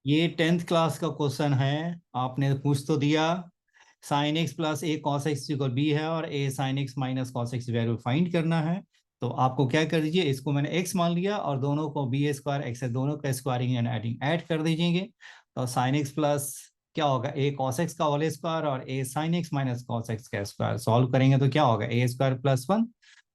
ये 10th class का question है। आपने पूछ तो दिया sine x plus a cos x equal b है और a sine x minus cos x value find करना है। तो आपको क्या कर दीजिए, इसको मैंने एक्स मान लिया और दोनों को बी स्क्वायर एक्स दोनों का स्क्वायरिंग एंड एडिंग ऐड कर दीजिएंगे। तो साइन एक्स प्लस क्या होगा ए कॉस एक्स का होल स्क्वायर और a sine x minus cos x का स्क्वायर। सॉल्व करेंगे तो क्या होगा ए स्क्वायर प्लस वन,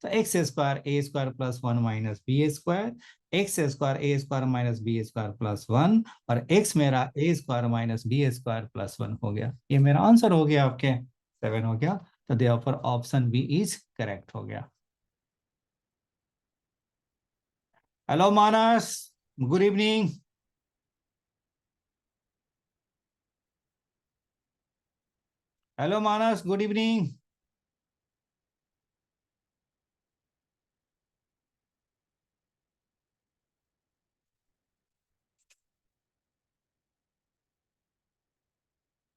तो x square a square plus one minus b square, x square a square minus b square plus one, और x मेरा a square minus b square plus one हो गया। ये मेरा आंसर हो गया, आपके 7 हो गया। तो therefore option B is correct हो गया। Hello Manas, good evening. Hello Manas, good evening.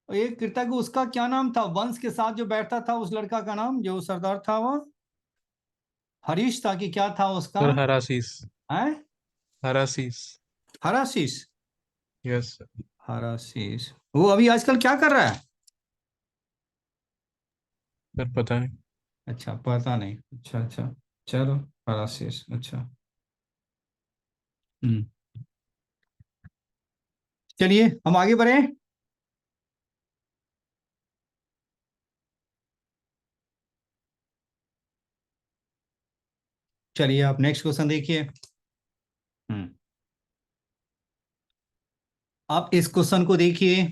ये कृतज्ञ, उसका क्या नाम था वंश के साथ जो बैठता था, उस लड़का का नाम जो सरदार था वो हरीश था कि क्या था उसका? सर हराशीस। है हराशीस। हराशीष। Yes sir. हराशीष वो अभी आजकल क्या कर रहा है? सर पता नहीं। अच्छा, पता नहीं। अच्छा अच्छा, चलो। हराशीष, अच्छा। हम्म। चलिए हम आगे बढ़े। चलिए आप नेक्स्ट क्वेश्चन देखिए। हम्म। आप इस क्वेश्चन को देखिए।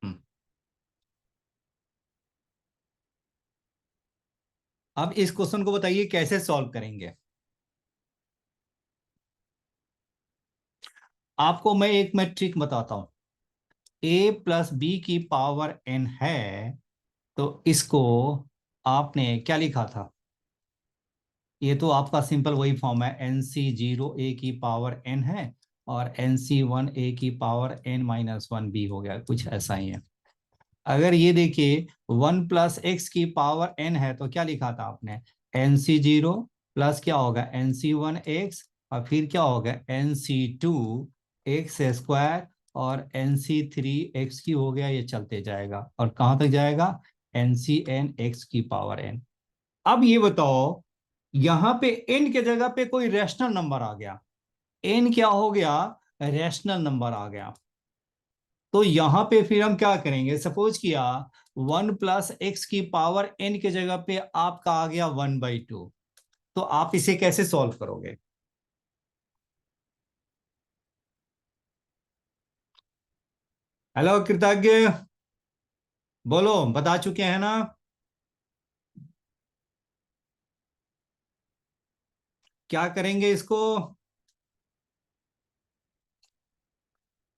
हम्म। अब इस क्वेश्चन को बताइए कैसे सॉल्व करेंगे। आपको मैं एक मैं ट्रिक बताता हूं। ए प्लस बी की पावर एन है, तो इसको आपने क्या लिखा था? ये तो आपका सिंपल वही फॉर्म है, एन सी जीरो ए की पावर एन है और एन सी वन ए की power N minus one B हो गया, कुछ ऐसा ही है। अगर ये देखिए वन प्लस एक्स की पावर एन है तो क्या लिखा था आपने? एन सी जीरो प्लस क्या होगा एन सी वन एक्स, और फिर क्या होगा n C two x square, और एन सी थ्री एक्स की हो गया, ये चलते जाएगा और कहाँ तक जाएगा? एन सी एन एक्स की पावर एन। अब ये बताओ, यहां पे n के जगह पे कोई रैशनल नंबर आ गया, n क्या हो गया? रैशनल नंबर आ गया। तो यहां पे फिर हम क्या करेंगे, सपोज किया वन प्लस एक्स की पावर n के जगह पे आपका आ गया 1/2, तो आप इसे कैसे सॉल्व करोगे? हेलो कृतज्ञ, बोलो, बता चुके हैं ना? क्या करेंगे इसको?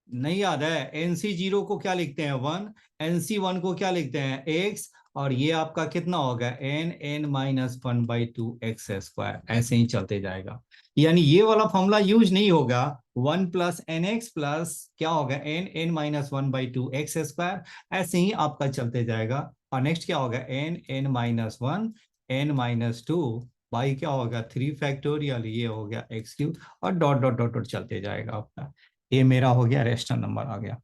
नहीं याद है? एनसी जीरो को क्या लिखते हैं? वन। एनसी वन को क्या लिखते हैं? एक्स। और ये आपका कितना होगा? N n minus one by two x square, ऐसे ही चलते जाएगा। यानी ये वाला फॉर्मूला यूज नहीं होगा। One plus n x plus क्या होगा n n minus one by two x square, ऐसे ही आपका चलते जाएगा। और नेक्स्ट क्या होगा? N n minus one n minus two by क्या होगा? थ्री फैक्टोरियल, ये हो गया एक्स क्यूब, और डॉट डॉट डॉट डॉट चलते जाएगा आपका। ये मेरा हो गया रेशनल नंबर आ गया।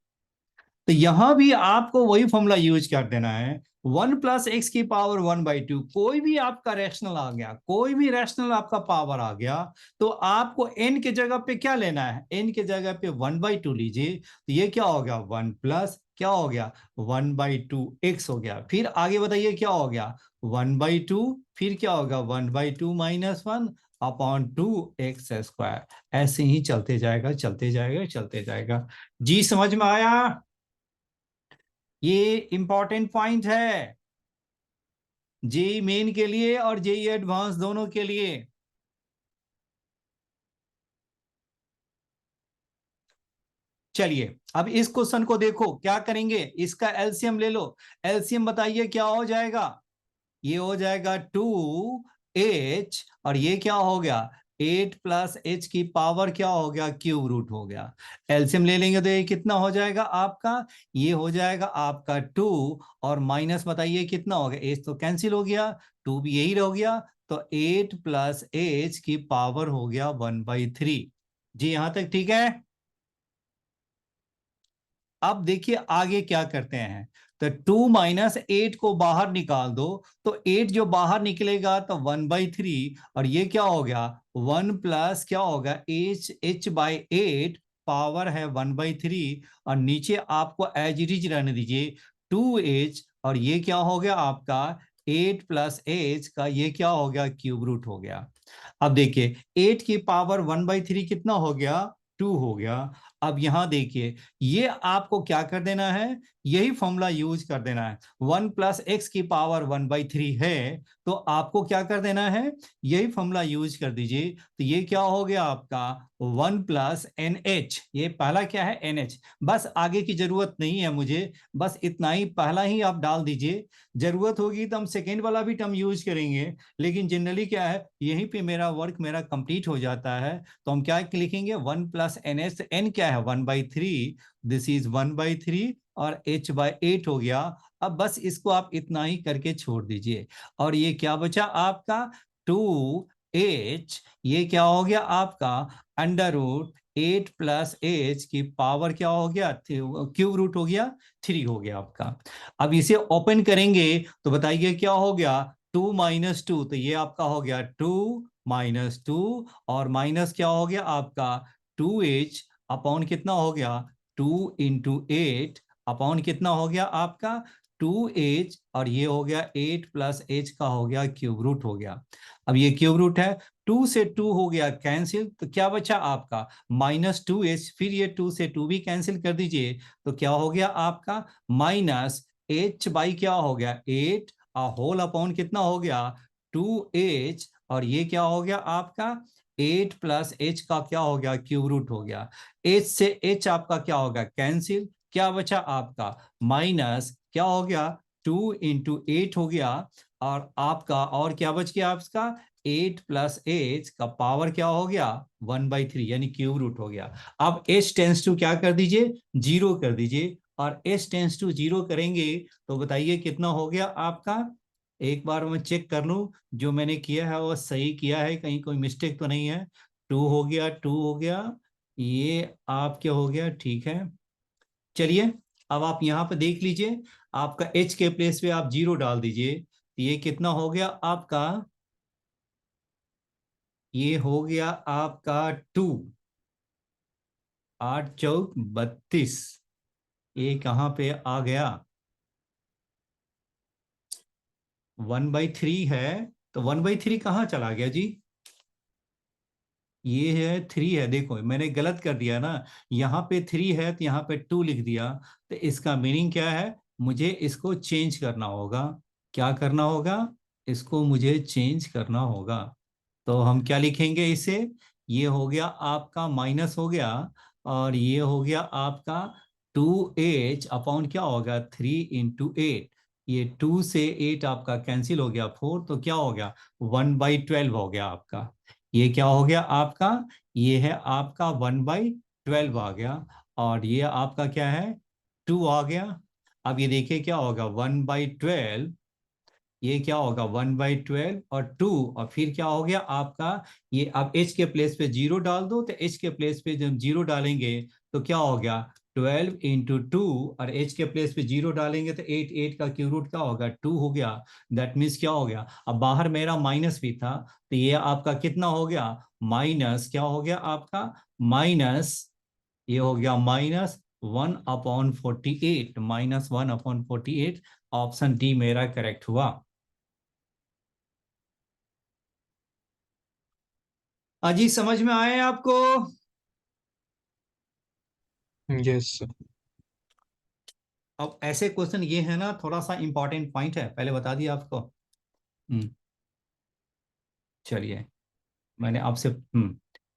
तो यहां भी आपको वही फॉर्मूला यूज कर देना है। वन प्लस एक्स की पावर वन बाई टू, कोई भी आपका रैशनल आ गया, कोई भी रैशनल आपका पावर आ गया, तो आपको एन के जगह पे क्या लेना है? एन के जगह पे वन बाई टू लीजिए, तो ये क्या हो गया? वन प्लस क्या हो गया? वन बाई टू एक्स हो गया। फिर आगे बताइए क्या हो गया? वन बाई टू, फिर क्या होगा? One by to minus one upon two x square. ऐसे ही चलते जाएगा, चलते जाएगा, चलते जाएगा। जी समझ में आया? ये इंपॉर्टेंट पॉइंट है जेई मेन के लिए और जेई एडवांस दोनों के लिए। चलिए अब इस क्वेश्चन को देखो, क्या करेंगे, इसका एलसीएम ले लो। एलसीएम बताइए क्या हो जाएगा? ये हो जाएगा 2h, और ये क्या हो गया? 8 प्लस एच की पावर क्या हो गया? क्यूब रूट हो गया। एलसीएम ले लेंगे तो ये कितना हो जाएगा आपका? ये हो जाएगा आपका 2, और माइनस बताइए कितना हो गया? एच तो कैंसिल हो गया, 2 भी यही रह गया, तो 8 प्लस एच की पावर हो गया 1/3। जी यहां तक ठीक है। अब देखिए आगे क्या करते हैं। तो 2 माइनस 8 को बाहर निकाल दो, तो 8 जो बाहर निकलेगा तो 1/3, और ये क्या हो गया 1 प्लस क्या होगा h/8 पावर है 1/3, और नीचे आपको एज इट इज रहने दीजिए 2h, और ये क्या हो गया आपका 8 प्लस h का ये क्या हो गया क्यूब रूट हो गया। अब देखिए 8 की पावर 1/3 कितना हो गया 2 हो गया। अब यहां देखिए ये आपको क्या कर देना है, यही फॉर्मूला यूज कर देना है। 1 प्लस एक्स की पावर 1/3 है, तो आपको क्या कर देना है, यही फॉर्मूला यूज कर दीजिए। तो ये क्या हो गया आपका 1 प्लस एन एच, ये पहला क्या है एन एच। बस आगे की जरूरत नहीं है मुझे, बस इतना ही पहला ही आप डाल दीजिए। जरूरत होगी तो हम सेकेंड वाला भी टर्म यूज करेंगे, लेकिन जनरली क्या है यहीं पे मेरा वर्क मेरा कंप्लीट हो जाता है। तो हम क्या लिखेंगे 1 प्लस एन एच, एन क्या है 1/3, दिस इज 1/3, और h/8 हो गया। अब बस इसको आप इतना ही करके छोड़ दीजिए, और ये क्या बचा आपका 2h, ये क्या हो गया आपका अंडर रूट 8 प्लस एच की पावर क्या हो गया क्यूब रूट हो गया 3 हो गया आपका। अब इसे ओपन करेंगे तो बताइए क्या हो गया 2 माइनस 2, तो ये आपका हो गया 2 माइनस 2, और माइनस क्या हो गया आपका 2h अपॉन कितना हो गया 2 इंटू 8 अपॉन कितना हो गया आपका 2h, और ये हो गया 8 प्लस h का हो गया क्यूब रूट हो गया। अब ये क्यूब रूट है, 2 से 2 हो गया कैंसिल, तो क्या बचा आपका -2h, फिर ये 2 से 2 भी कैंसिल कर दीजिए, तो क्या हो गया आपका माइनस h बाई क्या हो गया 8 होल अपॉन कितना हो गया 2h, और ये क्या हो गया आपका 8 प्लस h का क्या हो गया क्यूब रूट हो गया। h से h आपका क्या होगा कैंसिल, क्या बचा आपका माइनस क्या हो गया 2 इंटू 8 हो गया, और आपका और क्या बच गया आपका 8 प्लस h का पावर क्या हो गया 1/3 यानी क्यूब रूट हो गया। अब h टेंस टू क्या कर दीजिए 0 कर दीजिए, और h टेंस टू 0 करेंगे तो बताइए कितना हो गया आपका। एक बार मैं चेक कर लूं जो मैंने किया है वो सही किया है, कहीं कोई मिस्टेक तो नहीं है। 2 हो गया 2 हो गया, ये आप क्या हो गया ठीक है। चलिए अब आप यहाँ पे देख लीजिए, आपका h के प्लेस पे आप 0 डाल दीजिए, तो ये कितना हो गया आपका, ये हो गया आपका 2, 8 चौक 32, ये कहाँ पे आ गया 1/3 है, तो 1/3 कहाँ चला गया जी, ये है 3 है, देखो मैंने गलत कर दिया ना, यहाँ पे 3 है तो यहाँ पे 2 लिख दिया। तो इसका मीनिंग क्या है, मुझे इसको चेंज करना होगा, क्या करना होगा, इसको मुझे चेंज करना होगा। तो हम क्या लिखेंगे इसे, ये हो गया आपका माइनस हो गया, और ये हो गया आपका 2h अपॉन क्या होगा 3 इंटू 8, ये 2 से 8 आपका कैंसिल हो गया 4, तो क्या हो गया 1/12 हो गया आपका। ये क्या हो गया आपका, ये है आपका 1/12 आ गया, और ये आपका क्या है 2 आ गया। अब ये देखिए क्या होगा 1/12, ये क्या होगा 1/12 और 2, और फिर क्या हो गया आपका, ये अब h के प्लेस पे 0 डाल दो, तो h के प्लेस पे जब 0 डालेंगे तो क्या हो गया 12 इंटू 2, और h के प्लेस पे 0 डालेंगे तो 8, 8 का क्यूब रूट क्या होगा 2 हो गया। दैट मीन्स क्या हो गया, अब बाहर मेरा माइनस भी था, तो ये आपका कितना हो गया माइनस क्या हो गया आपका माइनस, ये हो गया -1/48, -1/48, ऑप्शन डी मेरा करेक्ट हुआ। अजी समझ में आए आपको। यस। अब ऐसे क्वेश्चन ये है ना थोड़ा सा इंपॉर्टेंट पॉइंट है, पहले बता दिया आपको। चलिए मैंने आपसे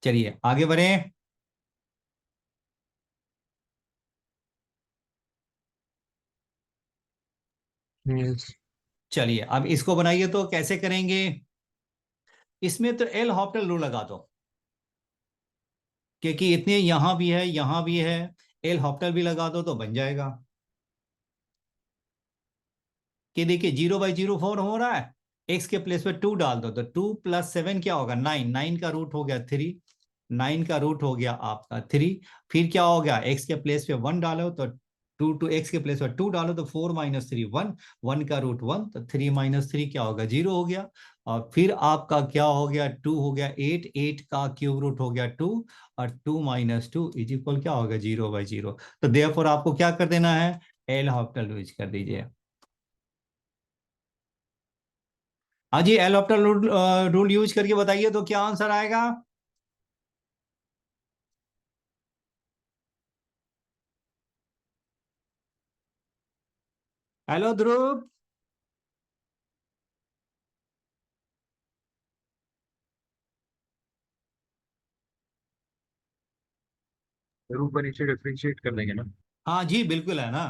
चलिए आगे बढ़े। यस। चलिए अब इसको बनाइए, तो कैसे करेंगे, इसमें तो एल हॉपिटल रूल लगा दो, क्योंकि इतने यहां भी है यहां भी है, एल हॉपिटल भी लगा दो तो बन जाएगा। कि देखिए 0/0 4 हो रहा है, एक्स के प्लेस पे 2 डाल दो, तो 2 प्लस 7 क्या होगा, 9, 9 का रूट हो गया 3, 9 का रूट हो गया आपका 3। फिर क्या हो गया, एक्स के प्लेस पे 1 डालो तो 2, टू एक्स के प्लेस पे 2 डालो तो 4 माइनस 3 1, 1 का रूट 1, तो 3 माइनस 3 क्या होगा, 0 हो गया। और फिर आपका क्या हो गया, 2 हो गया 8, 8 का क्यूब रूट हो गया 2, और 2 माइनस 2 इज इक्वल क्या होगा, 0/0। तो देयरफॉर आपको क्या कर देना है, एल हॉपिटल यूज कर दीजिए। हाँ जी, एल हॉपिटल रूल यूज करके बताइए तो क्या आंसर आएगा। हेलो ध्रुव। फिर ऊपर नीचे डिफरेंशिएट कर देंगे ना। हाँ जी बिल्कुल है ना,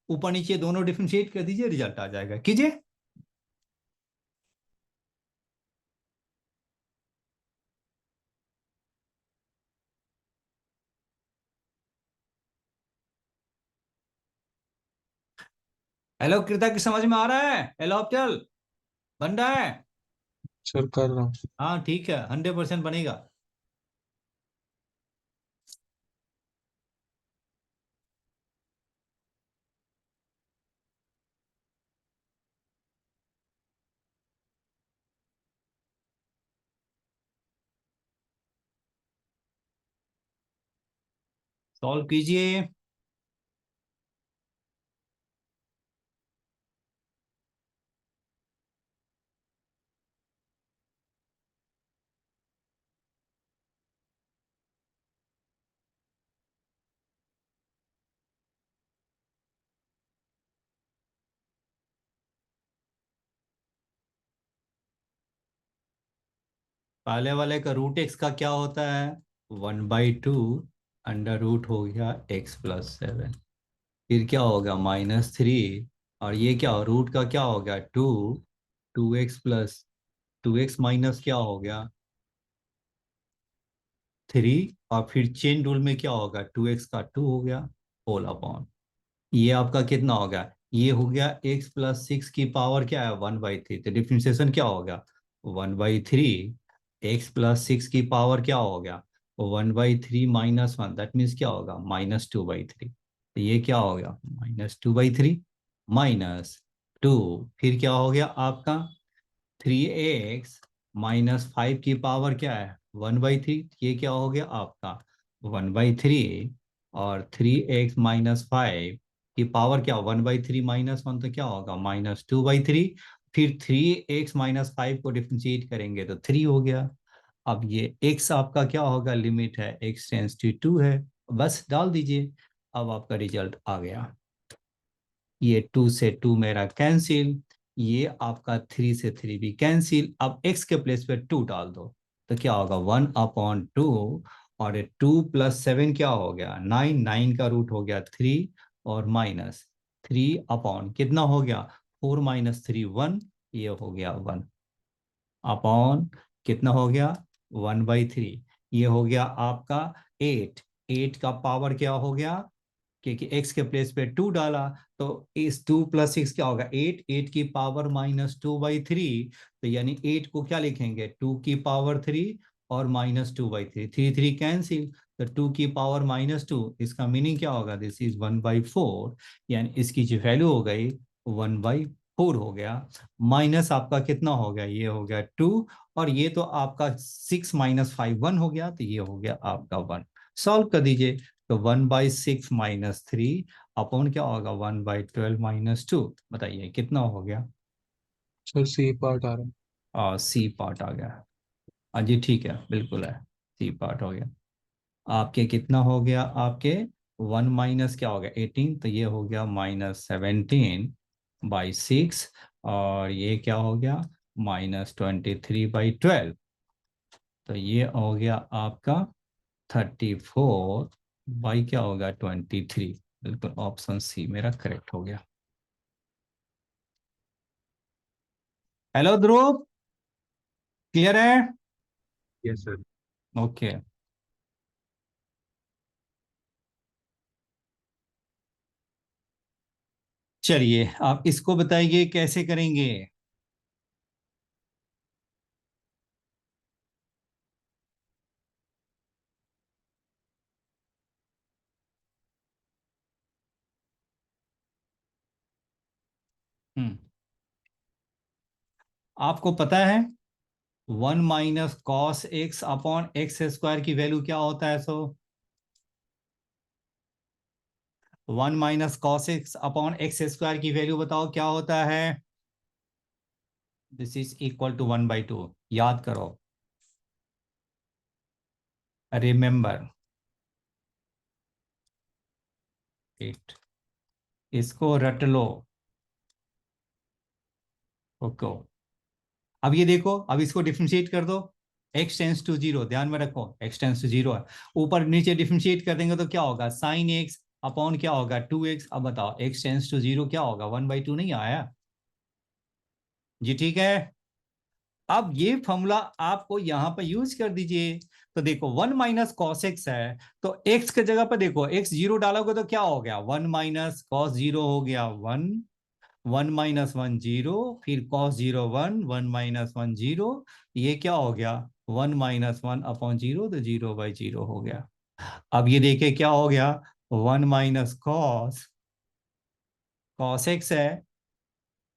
ऊपर नीचे दोनों डिफरेंशिएट कर दीजिए, रिजल्ट आ जाएगा, कीजिए। हेलो कृतज्ञ, समझ में आ रहा है, एल हॉपिटल बन रहा है। सर कर रहा हूँ। हाँ ठीक है, 100% बनेगा। सॉल्व कीजिए। पहले वाले का रूट एक्स का क्या होता है, 1/2 अंडर रूट हो गया x+7। फिर क्या होगा, -3, और ये क्या रूट का क्या हो गया 2, 2x माइनस क्या हो गया 3, और फिर चेन रूल में क्या होगा, 2x का 2 हो गया होल अपॉन, ये आपका कितना हो गया, ये हो गया x+6 की पावर क्या है 1/3, तो डिफ्रेंसिएशन क्या हो गया 1/3, x+6 की पावर क्या हो गया 1/3 -1, दैट मीन्स क्या होगा -2/3, तो ये क्या हो गया -2/3 -2, फिर क्या हो गया आपका 3x - 5 की पावर क्या है 1/3, ये क्या हो गया आपका 1/3, और 3x - 5 की पावर क्या 1/3 -1, तो क्या होगा -2/3। फिर 3x - 5 को डिफ्रेंशिएट करेंगे तो 3 हो गया। अब ये x आपका क्या होगा, लिमिट है x → 2 है, बस डाल दीजिए, अब आपका रिजल्ट आ गया। ये 2 से 2 मेरा कैंसिल, ये आपका 3 से 3 भी कैंसिल। अब x के प्लेस पे 2 डाल दो तो क्या होगा 1/2, और 2 + 7 क्या हो गया 9, 9 का रूट हो गया 3, और -3 कितना हो गया 4 - 3 1, ये हो गया 1 अपॉन कितना हो गया 1/3, ये हो गया आपका 8, 8 का पावर क्या हो गया, क्योंकि x के प्लेस पे 2 डाला, तो इस 2 + 6 क्या होगा 8, 8 की पावर -2/3, तो यानी 8 को क्या लिखेंगे 2 की पावर 3, और -2/3, 3 3 कैंसिल, तो 2 की पावर -2, इसका मीनिंग क्या होगा, दिस इज 1/4, यानी इसकी जो वैल्यू हो गई 1/4 हो गया। माइनस आपका कितना हो गया, ये हो गया 2, और ये तो आपका 6 - 5 1 हो गया, तो ये हो गया आपका 1। सॉल्व कर दीजिए, तो 1/6 - 3 अपॉन क्या होगा 1/12 -2, बताइए कितना हो गया। सर सी पार्ट आ रहा है। और सी पार्ट आ गया। हाँ जी ठीक है, बिल्कुल है, सी पार्ट हो गया। आपके कितना हो गया, आपके 1 माइनस क्या हो गया 18, तो ये हो गया -17/6, और ये क्या हो गया -23/12, तो ये हो गया आपका 34 क्या होगा 23, बिल्कुल ऑप्शन सी मेरा करेक्ट हो गया। हेलो ध्रुव, क्लियर है। Yes sir. ओके। चलिए आप इसको बताइए कैसे करेंगे। हम्म आपको पता है 1 - cos x/x² की वैल्यू क्या होता है? सो 1 - cos x/x² की वैल्यू बताओ क्या होता है? This is equal to 1/2। याद करो, रिमेंबर इट, इसको रट लो। ओके, अब ये देखो, अब इसको डिफरेंशिएट कर दो। x टेंस टू जीरो, ध्यान में रखो x टेंस टू जीरो है। ऊपर नीचे डिफरेंशिएट कर देंगे तो क्या होगा? साइन एक्स अपॉन क्या होगा? 2x। अब बताओ x टेंस टू जीरो क्या होगा? 1/2 नहीं आया जी? ठीक है, अब ये फॉर्मूला आपको यहां पर यूज कर दीजिए। तो देखो 1 - cos x है, तो x की जगह पर देखो x जीरो डालोगे तो क्या हो गया? 1 - cos 0 हो गया 1, 1 - 1 0, फिर cos 0 1, 1 - 1 0, ये क्या हो गया? 1 - 1/0, तो 0/0 हो गया। अब ये देखिए क्या हो गया? 1 - cos x है,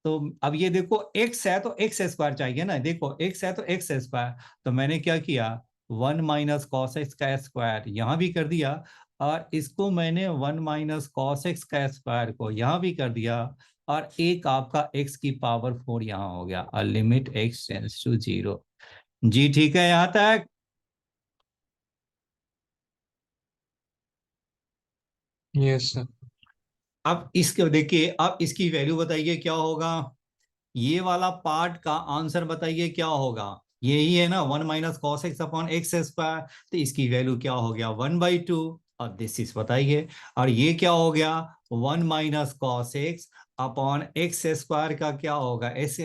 तो अब ये देखो x है तो x² चाहिए ना। देखो x है तो x², तो मैंने क्या किया? 1 - cos x² यहां भी कर दिया, और इसको मैंने 1 - cos x² को यहां भी कर दिया, और एक आपका x की पावर 4 यहां हो गया। और लिमिट x टेंड्स टू 0। जी ठीक है यहां तक? Yes sir. अब इसके देखिए, अब इसकी वैल्यू बताइए क्या होगा? ये वाला पार्ट का आंसर बताइए क्या होगा? यही है ना, 1 - cos x/x²। तो इसकी वैल्यू क्या हो गया? 1/2। और दिस इज बताइए, और ये क्या हो गया? 1 - cos x/x² का क्या होगा? एस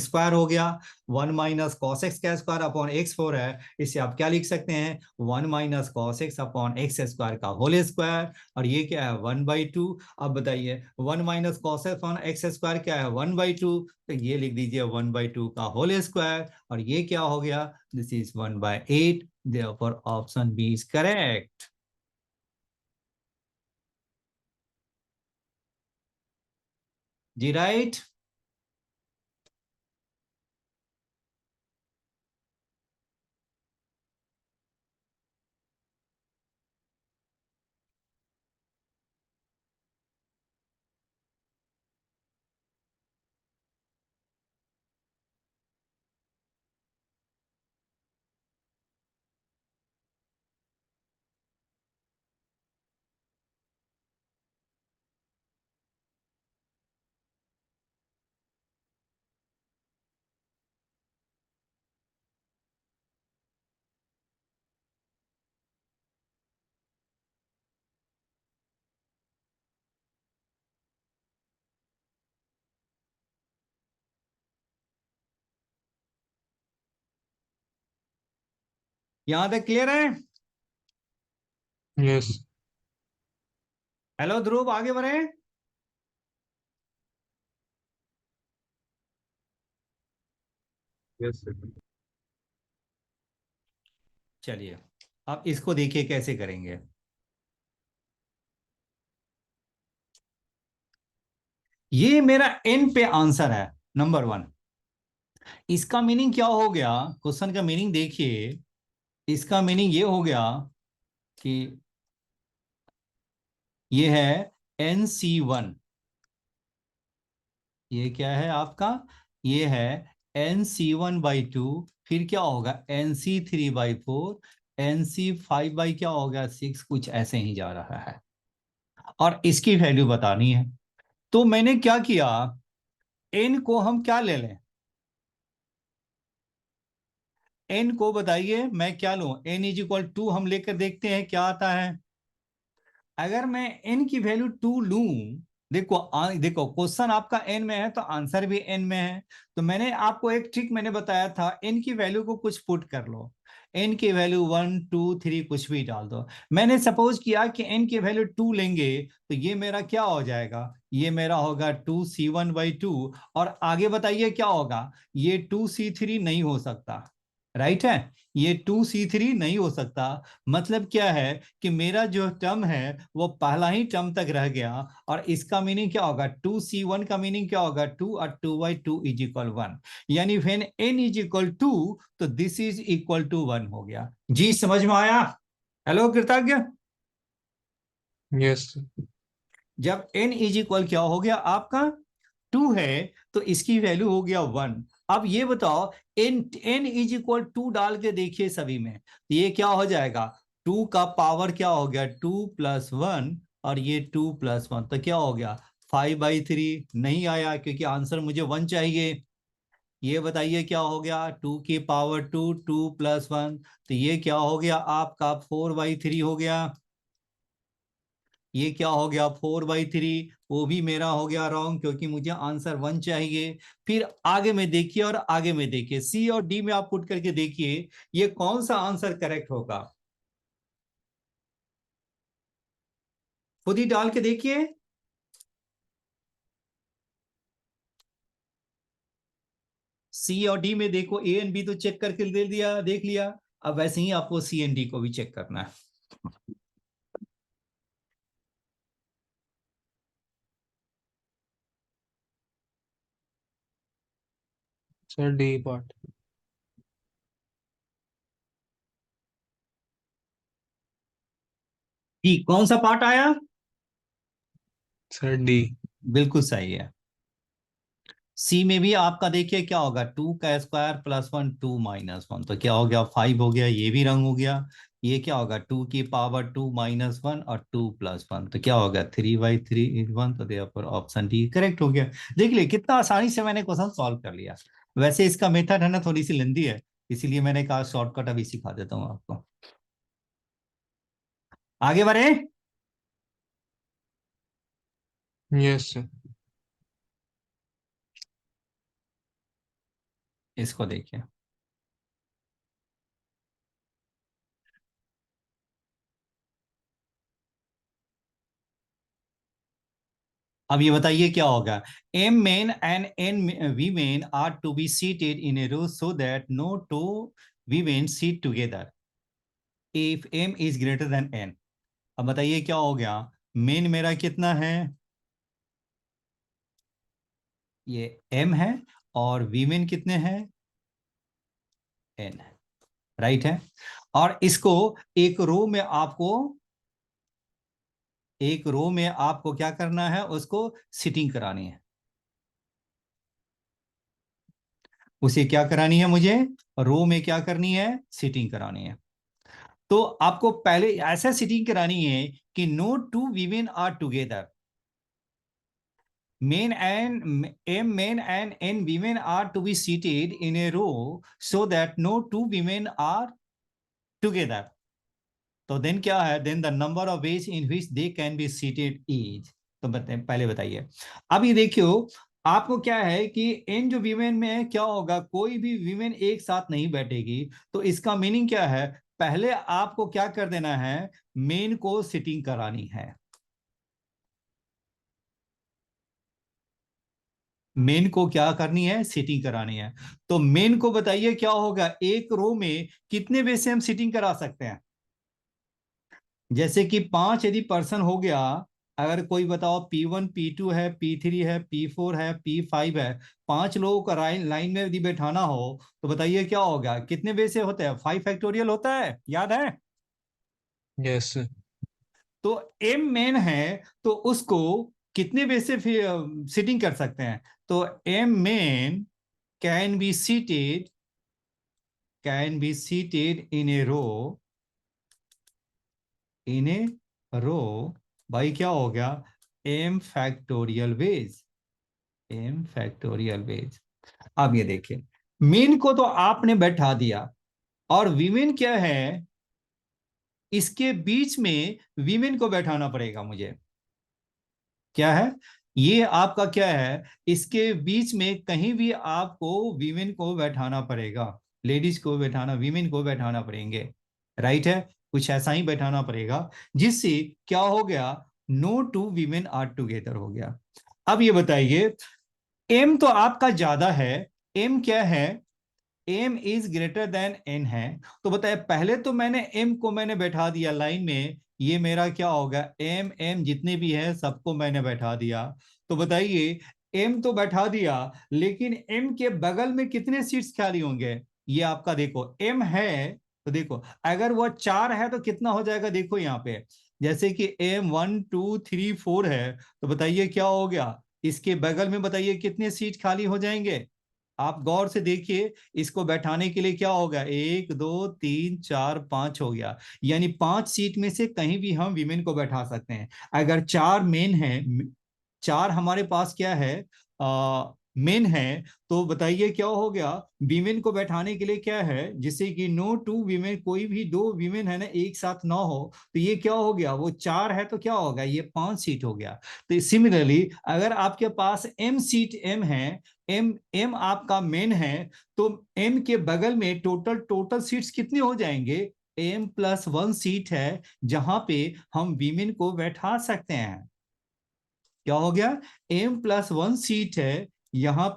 स्क्वायर हो गया। 1 - cos x² है, इसे आप क्या लिख सकते हैं? 1 - cos x/x² का होल स्क्वायर। और ये क्या है? 1/2। अब बताइए 1 - cos x/x² क्या है? 1/2, तो ये लिख दीजिए 1/2 का होल स्क्वायर। और ये क्या हो गया? This is 1/8। Therefore option B is correct. जी राइट। यहां तक क्लियर है? यस। हेलो ध्रुव, आगे बढ़े। Yes sir. चलिए अब इसको देखिए कैसे करेंगे। ये मेरा एन पे आंसर है, नंबर 1। इसका मीनिंग क्या हो गया? क्वेश्चन का मीनिंग देखिए, इसका मीनिंग ये हो गया कि ये है NC1। ये क्या है आपका? ये है NC1/2। फिर क्या होगा? NC3/4, NC5 बाई क्या होगा? 6, कुछ ऐसे ही जा रहा है, और इसकी वैल्यू बतानी है। तो मैंने क्या किया, एन को हम क्या ले लें? एन को बताइए मैं क्या लूं? n = 2 हम लेकर देखते हैं क्या आता है। अगर मैं n की वैल्यू 2 लूं, देखो देखो क्वेश्चन आपका n में है तो आंसर भी n में है। तो मैंने आपको एक ट्रिक मैंने बताया था, n की वैल्यू को कुछ पुट कर लो। n की वैल्यू 1 2 3 कुछ भी डाल दो। मैंने सपोज किया कि n की वैल्यू 2 लेंगे तो ये मेरा क्या हो जाएगा, ये मेरा होगा 2c1/2। और आगे बताइए क्या होगा, ये 2c3 नहीं हो सकता, राइट है, ये 2c3 नहीं हो सकता। मतलब क्या है कि मेरा जो टर्म है वो पहला ही टर्म तक रह गया। और इसका मीनिंग क्या होगा, 2c1 का मीनिंग क्या होगा, 2 और 2/2 इज इक्वल 1। यानी व्हेन n इज इक्वल 2 तो दिस इज इक्वल टू 1 हो गया। जी समझ में आया? हेलो कृतज्ञ। यस। जब n इज इक्वल क्या हो गया आपका 2 है तो इसकी वैल्यू हो गया 1। अब ये बताओ n इज इक्वल 2 डाल के देखिए सभी में, तो ये क्या हो जाएगा, 2 का पावर क्या हो गया 2+1, और ये 2+1 तो क्या हो गया 5/3। नहीं आया क्योंकि आंसर मुझे 1 चाहिए। ये बताइए क्या हो गया, 2 की पावर 2 2+1, तो ये क्या हो गया आपका 4/3 हो गया। ये क्या हो गया 4/3, वो भी मेरा हो गया रॉन्ग क्योंकि मुझे आंसर 1 चाहिए। फिर आगे में देखिए और आगे में देखिए, सी और डी में आप पुट करके देखिए ये कौन सा आंसर करेक्ट होगा, खुद ही डाल के देखिए। सी और डी में देखो, ए एंड बी तो चेक करके दे दिया, देख लिया। अब वैसे ही आपको सी एंड डी को भी चेक करना है। Sir D part. डी कौन सा पार्ट आया, सर डी। बिल्कुल सही है। सी में भी आपका देखिए क्या होगा, 2 का स्क्वायर +1 2-1 तो क्या हो गया 5 हो गया, ये भी रंग हो गया। ये क्या होगा 2 की पावर 2-1 और 2+1 तो क्या होगा 3/3 इज 1, तो देयरफॉर ऑप्शन डी करेक्ट हो गया। देख लिए कितना आसानी से मैंने क्वेश्चन सॉल्व कर लिया। वैसे इसका मेथड है ना थोड़ी सी लेंदी है, इसीलिए मैंने कहा शॉर्टकट अभी सिखा देता हूँ आपको। आगे बढ़े, यस सर। इसको देखिए। अब ये बताइए क्या होगा, m men and n women are to be seated in a row so that no two women seat together if m is greater than n. अब बताइए क्या हो गया, मेन मेरा कितना है, ये एम है, और वीमेन कितने हैं, एन है, राइट है। और इसको एक रो में आपको, एक रो में आपको क्या करना है, उसको सिटिंग करानी है। उसे क्या करानी है मुझे, रो में क्या करनी है, सिटिंग करानी है। तो आपको पहले ऐसा सीटिंग करानी है कि no two women are together, men and m men and n women are to be seated in a row so that no two women are together. तो देन क्या है, then the number of ways in which they can be seated is. तो पहले बताइए। अब ये देखियो, आपको क्या है कि इन जो वीमेन में है क्या होगा, कोई भी वीमेन एक साथ नहीं बैठेगी। तो इसका मीनिंग क्या है, पहले आपको क्या कर देना है, मेन को सिटिंग करानी है। मेन को क्या करनी है, सिटिंग करानी है। तो मेन को बताइए क्या होगा, एक रो में कितने वे से हम सिटिंग करा सकते हैं, जैसे कि 5 यदि पर्सन हो गया, अगर कोई बताओ P1 P2 है, P3 है, P4 है, P5 है, 5 लोगों का लाइन में यदि बैठाना हो तो बताइए क्या होगा, कितने वे से होता है, 5 फैक्टोरियल होता है, याद है। Yes sir. तो एम मेन है तो उसको कितने वे से सिटिंग कर सकते हैं, तो m men can be seated, can be seated in a row, in a row भाई क्या हो गया, m factorial veg, m factorial veg. अब ये देखिए, मेन को तो आपने बैठा दिया, और वीमेन क्या है, इसके बीच में वीमेन को बैठाना पड़ेगा मुझे। क्या है ये आपका, क्या है, इसके बीच में कहीं भी आपको वीमेन को बैठाना पड़ेगा। लेडीज को बैठाना, वीमेन को बैठाना पड़ेंगे, राइट है, कुछ ऐसा ही बैठाना पड़ेगा जिससे क्या हो गया, no two women are together हो गया। अब ये बताइए, एम तो आपका ज्यादा है, एम क्या है, m is greater than n है, तो बताए पहले तो मैंने एम को मैंने बैठा दिया लाइन में, ये मेरा क्या होगा, एम एम जितने भी है सबको मैंने बैठा दिया। तो बताइए एम तो बैठा दिया, लेकिन एम के बगल में कितने सीट्स खाली होंगे, ये आपका देखो एम है, तो देखो अगर वो 4 है तो कितना हो जाएगा, देखो यहाँ पे जैसे कि एम 1 2 3 4 है, तो बताइए क्या हो गया, इसके बगल में बताइए कितने सीट खाली हो जाएंगे, आप गौर से देखिए, इसको बैठाने के लिए क्या होगा, 1 2 3 4 5 हो गया, यानी 5 सीट में से कहीं भी हम विमेन को बैठा सकते हैं। अगर 4 मेन है, 4 हमारे पास क्या है, मेन है, तो बताइए क्या हो गया, वीमेन को बैठाने के लिए क्या है, जिससे कि नो टू वीमेन, कोई भी 2 वीमेन है ना एक साथ ना हो, तो ये क्या हो गया, वो 4 है तो क्या होगा, ये 5 सीट हो गया। तो सिमिलरली अगर आपके पास एम सीट एम है, एम एम आपका मेन है, तो एम के बगल में टोटल टोटल सीट्स कितने हो जाएंगे, m+1 सीट है जहां पे हम वीमेन को बैठा सकते हैं। क्या हो गया, m+1 सीट है, यहाँ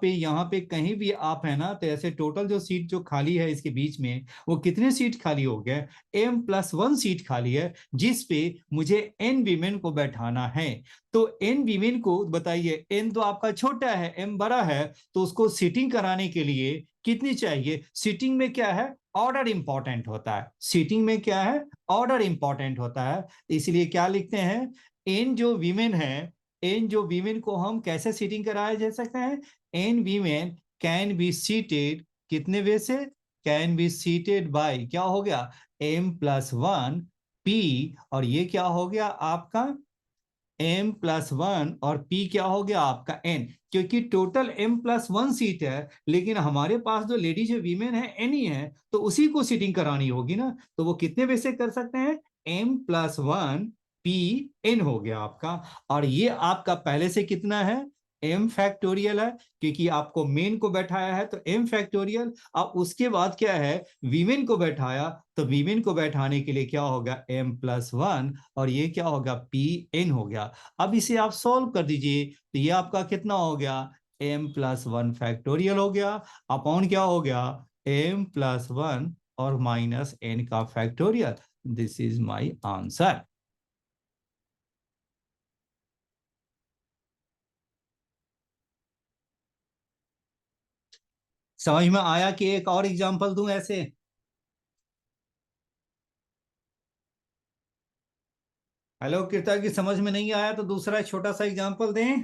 पे कहीं भी आप है ना, तो ऐसे टोटल जो सीट जो खाली है इसके बीच में, वो कितने सीट खाली हो गए, m+1 सीट खाली है, जिस पे मुझे n वीमेन को बैठाना है। तो n वीमेन को बताइए, n तो आपका छोटा है, m बड़ा है, तो उसको सीटिंग कराने के लिए कितनी चाहिए, सीटिंग में क्या है, ऑर्डर इंपॉर्टेंट होता है, सीटिंग में क्या है, ऑर्डर इंपॉर्टेंट होता है, इसलिए क्या लिखते हैं, n जो वीमेन है, एन जो वीमेन को हम कैसे सीटिंग कराया जा सकते हैं, n women can be seated, कितने वे से, कैन बी सीटेड बाय, क्या हो गया, m+1 p, और ये क्या हो गया आपका m+1, और p क्या हो गया आपका n, क्योंकि टोटल m+1 सीट है, लेकिन हमारे पास जो लेडीज वीमेन है n ही है, तो उसी को सीटिंग करानी होगी ना, तो वो कितने वे से कर सकते हैं, m+1 p n हो गया आपका। और ये आपका पहले से कितना है, m फैक्टोरियल है, क्योंकि आपको मेन को बैठाया है तो m फैक्टोरियल, अब उसके बाद क्या है, वीमेन को बैठाया, तो वीमेन को बैठाने के लिए क्या होगा, m+1, और ये क्या होगा, पी एन हो गया। अब इसे आप सॉल्व कर दीजिए, तो ये आपका कितना हो गया, m+1 फैक्टोरियल हो गया, अपॉन क्या हो गया, m+1 और माइनस n का factorial, this is my answer. समझ में आया कि एक और एग्जांपल दूं ऐसे, हेलो कृता की समझ में नहीं आया तो दूसरा छोटा सा एग्जांपल दें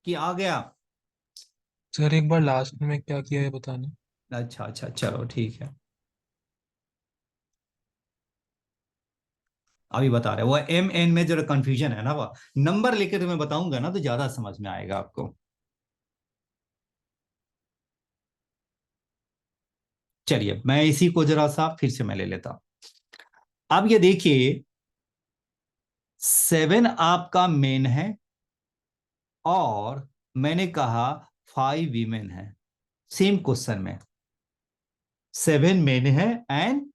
कि आ गया, सर एक बार लास्ट में क्या किया है बताना। अच्छा अच्छा चलो ठीक है, अभी बता रहे, वो एम एन में जो कंफ्यूजन है ना, वो नंबर लेकर तो मैं बताऊंगा ना तो ज्यादा समझ में आएगा आपको। चलिए मैं इसी को जरा सा फिर से मैं ले लेता हूं। अब ये देखिए, 7 आपका मेन है, और मैंने कहा 5 वीमेन है, सेम क्वेश्चन में 7 मेन है एंड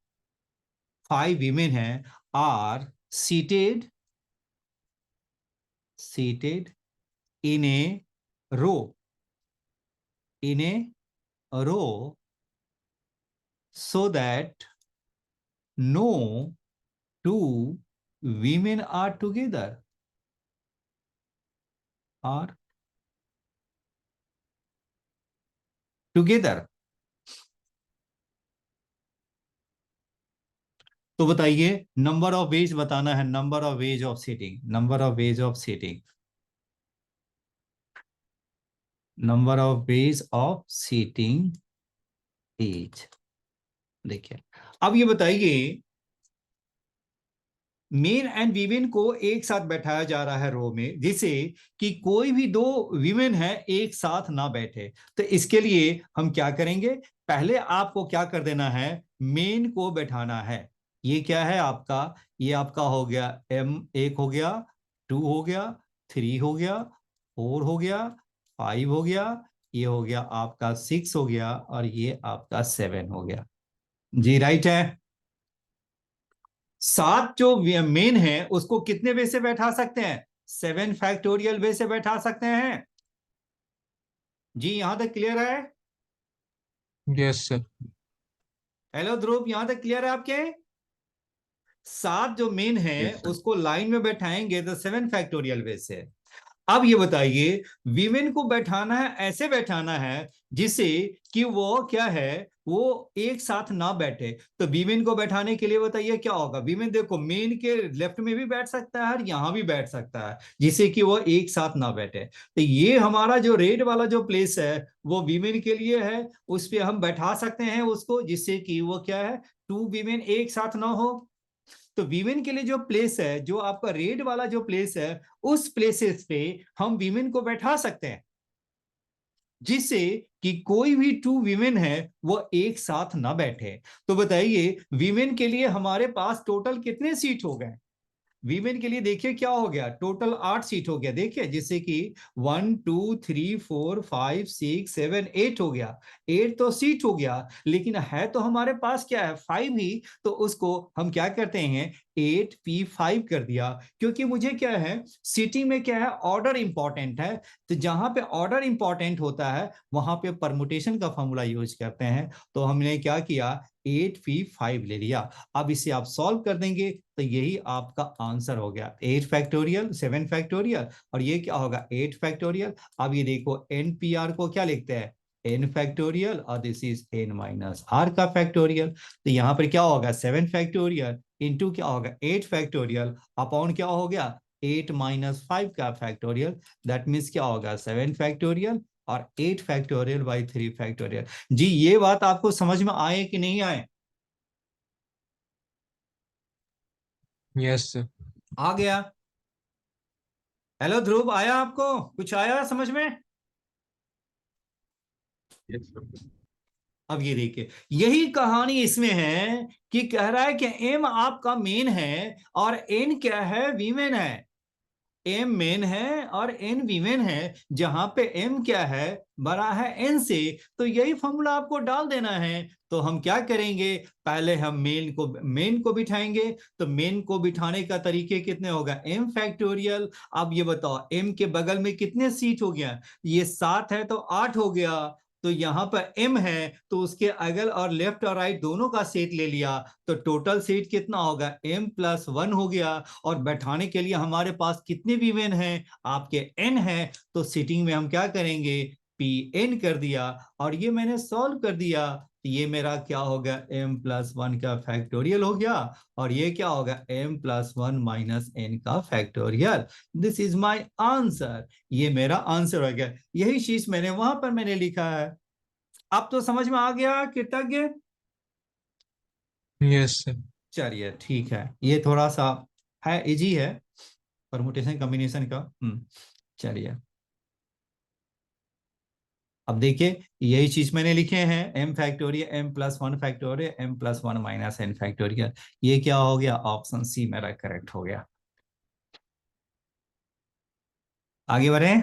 5 वीमेन है, are seated seated in a row, in a row, so that no two women are together, are together। तो बताइए नंबर ऑफ वेज बताना है, number of ways of seating, number of ways of seating, number of ways of seating as. देखिए अब ये बताइए, main and women को एक साथ बैठाया जा रहा है रो में, जिसे कि कोई भी 2 वीमेन है एक साथ ना बैठे, तो इसके लिए हम क्या करेंगे, पहले आपको क्या कर देना है, मेन को बैठाना है। ये क्या है आपका, ये आपका हो गया m1 हो गया, 2 हो गया, 3 हो गया, 4 हो गया, 5 हो गया, ये हो गया आपका 6 हो गया, और ये आपका 7 हो गया। जी राइट है। 7 जो मेन है उसको कितने वे से बैठा सकते हैं? 7 फैक्टोरियल वे से बैठा सकते हैं। जी यहां तक क्लियर है? Yes sir. हेलो ध्रुव, यहां तक क्लियर है आपके? 7 जो मेन है यस सर। उसको लाइन में बैठाएंगे तो 7 फैक्टोरियल वे से। अब ये बताइए, वीमेन को बैठाना है, ऐसे बैठाना है जिसे कि वो क्या है, वो एक साथ ना बैठे। तो वीमेन को बैठाने के लिए बताइए क्या होगा? वीमेन देखो मेन के लेफ्ट में भी बैठ सकता है और यहां भी बैठ सकता है, जिसे कि वो एक साथ ना बैठे। तो ये हमारा जो रेड वाला जो प्लेस है वो वीमेन के लिए है, उस पर हम बैठा सकते हैं उसको, जिससे कि वो क्या है, 2 वीमेन एक साथ ना हो। तो वीमेन के लिए जो प्लेस है, जो आपका रेड वाला जो प्लेस है, उस प्लेसेस पे हम वीमेन को बैठा सकते हैं, जिससे कि कोई भी 2 वीमेन है वो एक साथ ना बैठे। तो बताइए वीमेन के लिए हमारे पास टोटल कितने सीट हो गए? वीमेन के लिए देखिए क्या हो गया, टोटल 8 सीट हो गया। देखिए जिससे कि 1 2 3 4 5 6 7 8 हो गया। 8 तो सीट हो गया, लेकिन है तो हमारे पास क्या है, 5 ही। तो उसको हम क्या करते हैं, 8p5 कर दिया। क्योंकि मुझे क्या है, सिटी में क्या है, ऑर्डर इंपॉर्टेंट है। तो जहां पे ऑर्डर इंपॉर्टेंट होता है वहां पे परमुटेशन का फॉर्मूला यूज करते हैं। तो हमने क्या किया, 8p5 ले लिया। अब इसे आप सॉल्व कर देंगे तो यही आपका आंसर हो गया, 8 फैक्टोरियल 7 फैक्टोरियल, और ये क्या होगा, 8 फैक्टोरियल। अब ये देखो एनपीआर को क्या लिखते हैं, एन फैक्टोरियल, और this is n minus r का फैक्टोरियल। तो यहाँ पर क्या होगा, 7 फैक्टोरियल इंटू क्या होगा, 8 फैक्टोरियल, अपॉन क्या हो गया, 8 - 5 का फैक्टोरियल। दैट मीन्स क्या होगा, 7 फैक्टोरियल और 8 फैक्टोरियल बाई 3 फैक्टोरियल। जी ये बात आपको समझ में आए कि नहीं आए? Yes sir. आ गया। हेलो ध्रुव, आया आपको कुछ आया समझ में? Yes sir. अब ये देखिए, यही कहानी इसमें है कि कह रहा है कि एम आपका मेन है और एन क्या है, वीमेन है। एम मेन है और एन वीमेन है, जहां पे एम क्या है, बड़ा है एन से। तो यही फॉर्मूला आपको डाल देना है। तो हम क्या करेंगे, पहले हम मेन को बिठाएंगे। तो मेन को बिठाने का तरीके कितने होगा, एम फैक्टोरियल। अब ये बताओ एम के बगल में कितने सीट हो गया, ये 7 है तो 8 हो गया। तो यहां पर एम है तो उसके अगल और लेफ्ट और राइट दोनों का सेट ले लिया। तो टोटल सीट कितना होगा, m+1 हो गया। और बैठाने के लिए हमारे पास कितने वीमेन हैं, आपके n है। तो सीटिंग में हम क्या करेंगे, pn कर दिया, और ये मैंने सॉल्व कर दिया। तो ये मेरा क्या होगा, m+1 का फैक्टोरियल हो गया, और ये क्या होगा, m+1 माइनस n का factorial. This is my answer. ये मेरा आंसर हो गया। यही चीज मैंने वहां पर मैंने लिखा है। अब तो समझ में आ गया कृतज्ञ? Yes sir. चलिए ठीक है, ये थोड़ा सा है, इजी है, परमुटेशन कॉम्बिनेशन का। चलिए अब देखिए, यही चीज मैंने लिखे हैं, m factorial m+1 factorial m+1 minus n factorial. ये क्या हो गया, ऑप्शन सी मेरा करेक्ट हो गया। आगे बढ़े।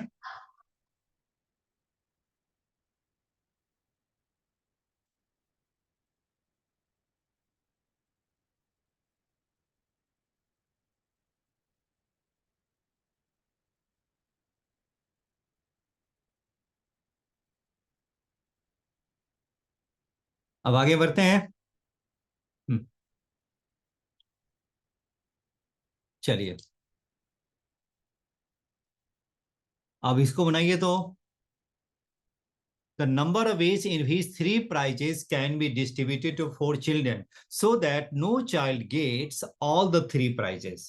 अब आगे बढ़ते हैं। हम्म, चलिए अब इसको बनाइए तो, the number of ways in which 3 prizes can be distributed to 4 children so that no child gets all the 3 prizes.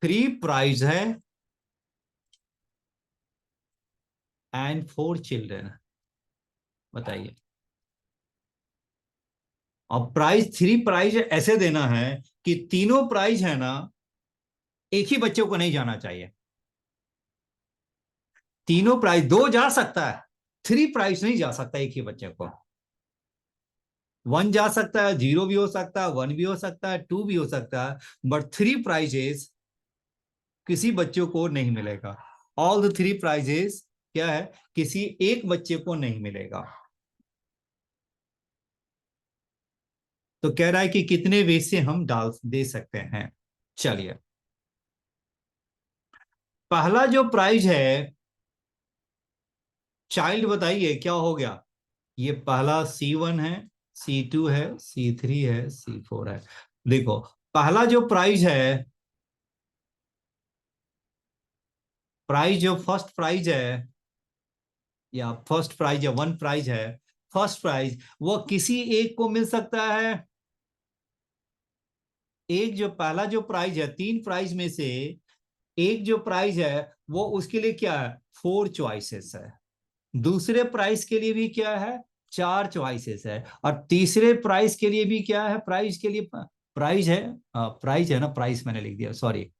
3 prize है एंड 4 चिल्ड्रन, बताइए। अब प्राइज 3 प्राइज ऐसे देना है कि तीनों प्राइज है ना, एक ही बच्चे को नहीं जाना चाहिए। तीनों प्राइज, 2 जा सकता है, 3 प्राइज नहीं जा सकता एक ही बच्चे को। 1 जा सकता है, 0 भी हो सकता है, 1 भी हो सकता है, 2 भी हो सकता है, बट 3 प्राइजेस किसी बच्चों को नहीं मिलेगा। ऑल द थ्री प्राइजेस क्या है, किसी एक बच्चे को नहीं मिलेगा। तो कह रहा है कि कितने वे से हम डाल दे सकते हैं। चलिए, पहला जो प्राइज है, चाइल्ड बताइए क्या हो गया। ये पहला C1 है, C2 है, C3 है, C4 है। देखो, पहला जो प्राइज है, प्राइज जो फर्स्ट प्राइज है, या फर्स्ट प्राइज या वन प्राइज है, फर्स्ट प्राइज वो किसी एक को मिल सकता है। एक जो पहला जो प्राइज है, तीन प्राइज में से एक जो प्राइज है वो उसके लिए क्या है, 4 चॉइसेस है। दूसरे प्राइस के लिए भी क्या है, 4 चॉइसेस है। और तीसरे प्राइस के लिए भी क्या है, प्राइस के लिए प्राइस है, प्राइस है ना, प्राइस मैंने लिख दिया, सॉरी।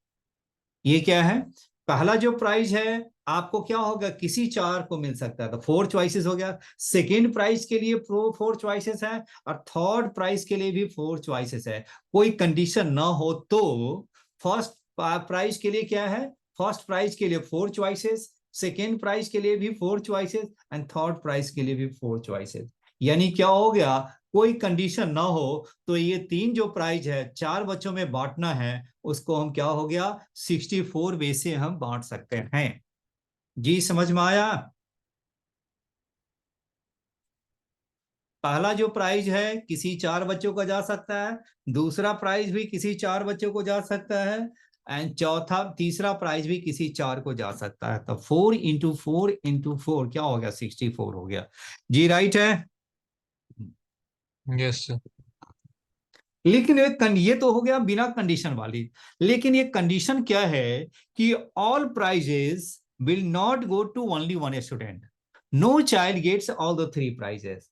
ये क्या है, पहला जो प्राइस है आपको क्या होगा, किसी चार को मिल सकता है, तो 4 चॉइसेस हो गया। सेकेंड प्राइस के लिए 4 चॉइसेस है, और थर्ड प्राइस के लिए भी 4 चॉइसेस है। कोई कंडीशन ना हो तो फर्स्ट प्राइस के लिए क्या है, फर्स्ट प्राइस के लिए 4 चॉइसेस, सेकेंड प्राइस के लिए भी 4 चॉइसेस, एंड थर्ड प्राइस के लिए भी 4 चॉइसेस। यानी क्या हो गया, कोई कंडीशन ना हो तो ये तीन जो प्राइज है, 4 बच्चों में बांटना है, उसको हम क्या हो गया, 64 वे से हम बांट सकते हैं। जी समझ में आया। पहला जो प्राइज है किसी 4 बच्चों को जा सकता है, दूसरा प्राइज भी किसी 4 बच्चों को जा सकता है, एंड चौथा तीसरा प्राइज भी किसी 4 को जा सकता है। तो 4 × 4 × 4 क्या हो गया, 64 हो गया। जी राइट है। Yes sir. लेकिन ये तो हो गया बिना कंडीशन वाली। लेकिन ये कंडीशन क्या है कि all prizes will not go to only one student, no child gets all the 3 prizes.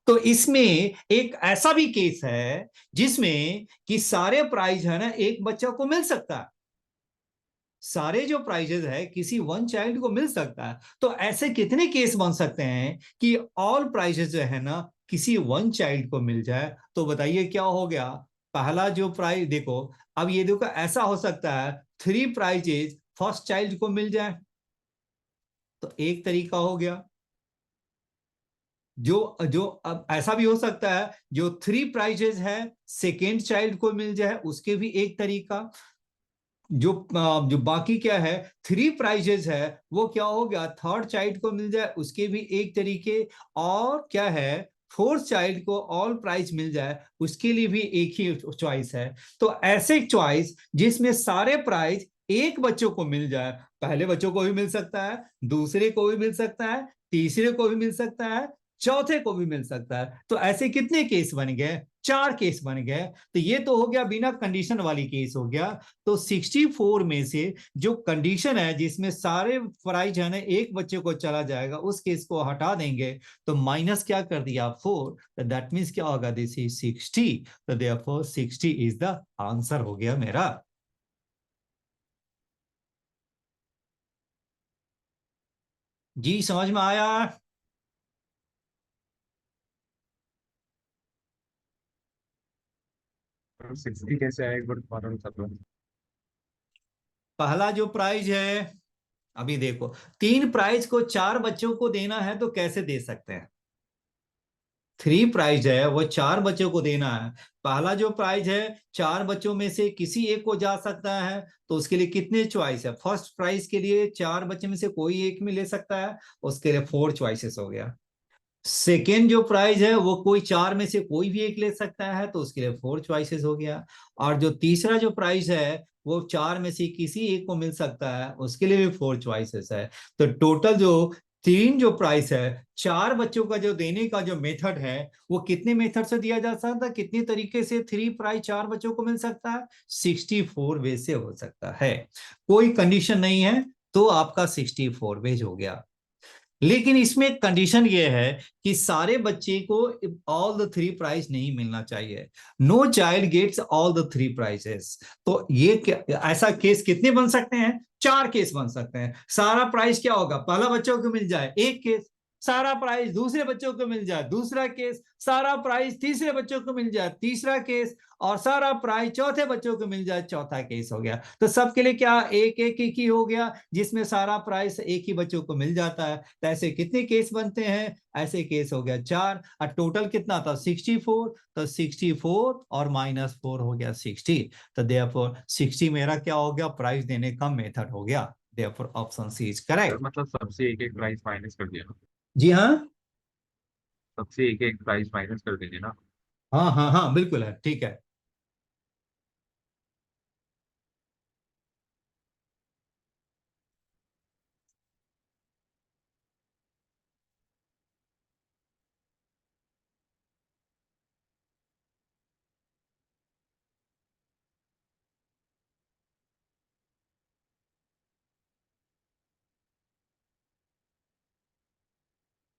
तो इसमें एक ऐसा भी केस है जिसमें कि सारे प्राइज है ना एक बच्चा को मिल सकता है, सारे जो प्राइजेस है किसी वन चाइल्ड को मिल सकता है। तो ऐसे कितने केस बन सकते हैं कि ऑल प्राइजेस जो है ना किसी वन चाइल्ड को मिल जाए। तो बताइए क्या हो गया, पहला जो प्राइज देखो, अब ये देखो ऐसा हो सकता है 3 प्राइजेस फर्स्ट चाइल्ड को मिल जाए, तो एक तरीका हो गया। जो जो अब ऐसा भी हो सकता है जो 3 प्राइजेस है सेकेंड चाइल्ड को मिल जाए, उसके भी एक तरीका। जो बाकी क्या है 3 प्राइजेस है वो क्या हो गया, थर्ड चाइल्ड को मिल जाए, उसके भी एक तरीके। और क्या है, फोर्थ चाइल्ड को ऑल प्राइज मिल जाए, उसके लिए भी एक ही चॉइस है। तो ऐसे चॉइस जिसमें सारे प्राइज एक बच्चों को मिल जाए, पहले बच्चों को भी मिल सकता है, दूसरे को भी मिल सकता है, तीसरे को भी मिल सकता है, चौथे को भी मिल सकता है। तो ऐसे कितने केस बन गए, 4 केस बन गए। तो ये तो हो गया बिना कंडीशन वाली केस हो गया। तो 64 में से जो कंडीशन है जिसमें सारे प्राइज है ना एक बच्चे को चला जाएगा, उस केस को हटा देंगे। तो माइनस क्या कर दिया 4, तो दैट मींस क्या होगा, दिस इज 60। तो देयरफॉर 60 इज द आंसर हो गया मेरा। जी समझ में आया। 60 कैसे आया, एक बार दोबारा बता दो। पहला जो प्राइज है, अभी देखो, 3 प्राइज को 4 बच्चों को देना है तो कैसे दे सकते हैं। 3 प्राइज है वो 4 बच्चों को देना है। पहला जो प्राइज है 4 बच्चों में से किसी एक को जा सकता है, तो उसके लिए कितने चॉइस है, फर्स्ट प्राइज के लिए 4 बच्चे में से कोई एक में ले सकता है, उसके लिए 4 चॉइसेस हो गया। सेकेंड जो प्राइज है वो कोई 4 में से कोई भी एक ले सकता है, तो उसके लिए 4 चॉइसेस हो गया। और जो तीसरा जो प्राइज है वो 4 में से किसी एक को मिल सकता है, उसके लिए भी 4 चॉइसेस है। तो टोटल जो 3 जो प्राइस है, 4 बच्चों का जो देने का जो मेथड है, वो कितने मेथड से दिया जा सकता है, कितने तरीके से 3 प्राइज 4 बच्चों को मिल सकता है, 64 वे से हो सकता है। कोई कंडीशन नहीं है तो आपका 64 वेज हो गया। लेकिन इसमें कंडीशन ये है कि सारे बच्चे को ऑल द 3 प्राइज नहीं मिलना चाहिए, no child gets all the 3 prizes. तो ये ऐसा केस कितने बन सकते हैं, 4 केस बन सकते हैं। सारा प्राइज क्या होगा, पहला बच्चों को मिल जाए एक केस, सारा प्राइस दूसरे बच्चों को मिल जाए, दूसरा केस सारा प्राइस तीसरे बच्चों को मिल जाए, तीसरा केस, और सारा प्राइस चौथे बच्चों को मिल जाए, चौथा केस हो गया। तो सबके लिए क्या एक एक एक ही हो गया, जिसमें सारा प्राइस एक ही बच्चों को मिल जाता है। तो ऐसे कितने केस बनते हैं? ऐसे केस हो गया 4, और टोटल कितना था? 64। तो 64 और -4 हो गया 60। तो देयरफॉर 60 मेरा क्या हो गया? प्राइस देने का मेथड हो गया। Therefore option C is sir correct. मतलब सबसे एक एक प्राइस माइनस कर दिया ना? जी हाँ, सबसे एक एक प्राइस माइनस कर देंगे ना? हाँ हाँ हाँ, बिल्कुल है, ठीक है।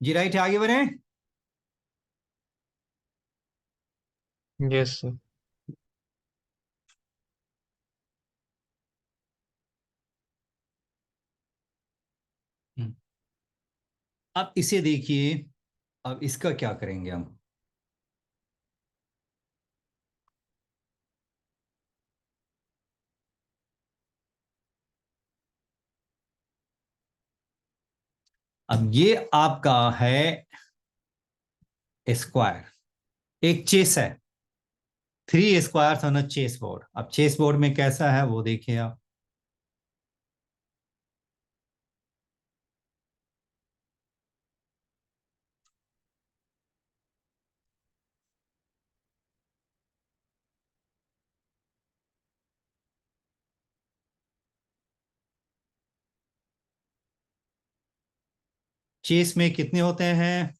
जी राइट है, आगे बढ़े। Yes sir. अब इसे देखिए, अब इसका क्या करेंगे हम? अब ये आपका है स्क्वायर, एक चेस है, 3 squares on a chess board. अब चेस बोर्ड में कैसा है वो देखिए आप। चेस में कितने होते हैं?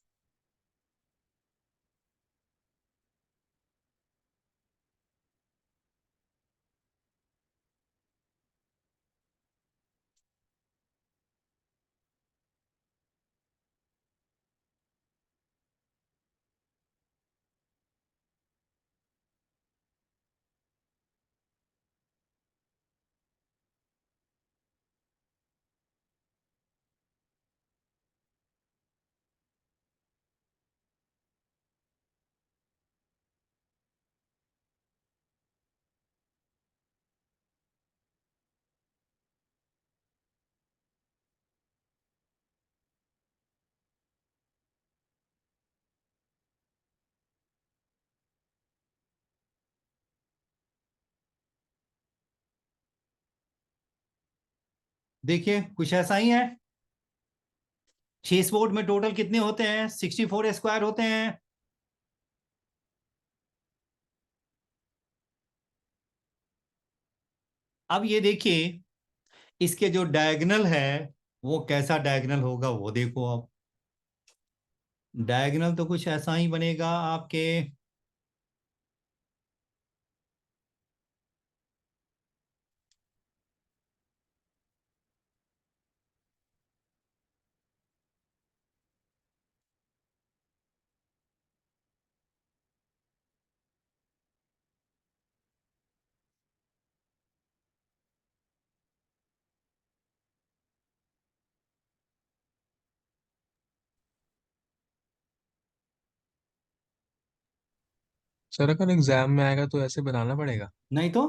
देखिए कुछ ऐसा ही है। चेस बोर्ड में टोटल कितने होते हैं? 64 स्क्वायर होते हैं। अब ये देखिए, इसके जो डायगोनल है वो कैसा डायगोनल होगा वो देखो आप। डायगोनल तो कुछ ऐसा ही बनेगा आपके। सर अगर एग्जाम में आएगा तो ऐसे बनाना पड़ेगा? नहीं तो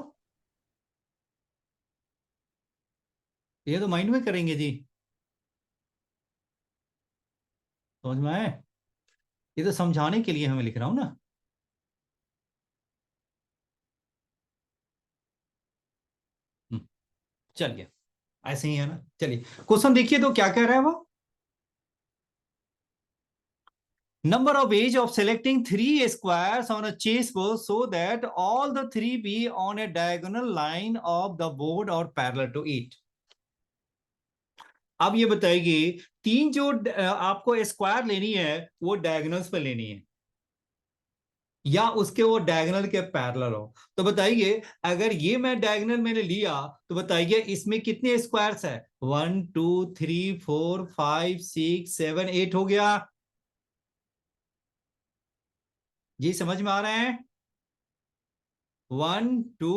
ये तो माइंड में करेंगे जी, समझ में आए? ये तो समझाने के लिए हमें लिख रहा हूं ना। हम्म, चलिए, ऐसे ही है ना। चलिए क्वेश्चन देखिए तो क्या कह रहा है वो। Number of ways of selecting 3 squares on a chessboard so that all the three be on a diagonal line of the board or parallel to it. अब ये बताइए, तीन जो आपको स्क्वायर लेनी है वो डायगोनल्स पे लेनी है या उसके वो डायगोनल के पैरेलल हो। तो बताइए, अगर ये मैं डायगोनल मैंने लिया तो बताइए इसमें कितने स्क्वायर्स है? 1 2 3 4 5 6 7 8 हो गया। जी समझ में आ रहे हैं? 1 2,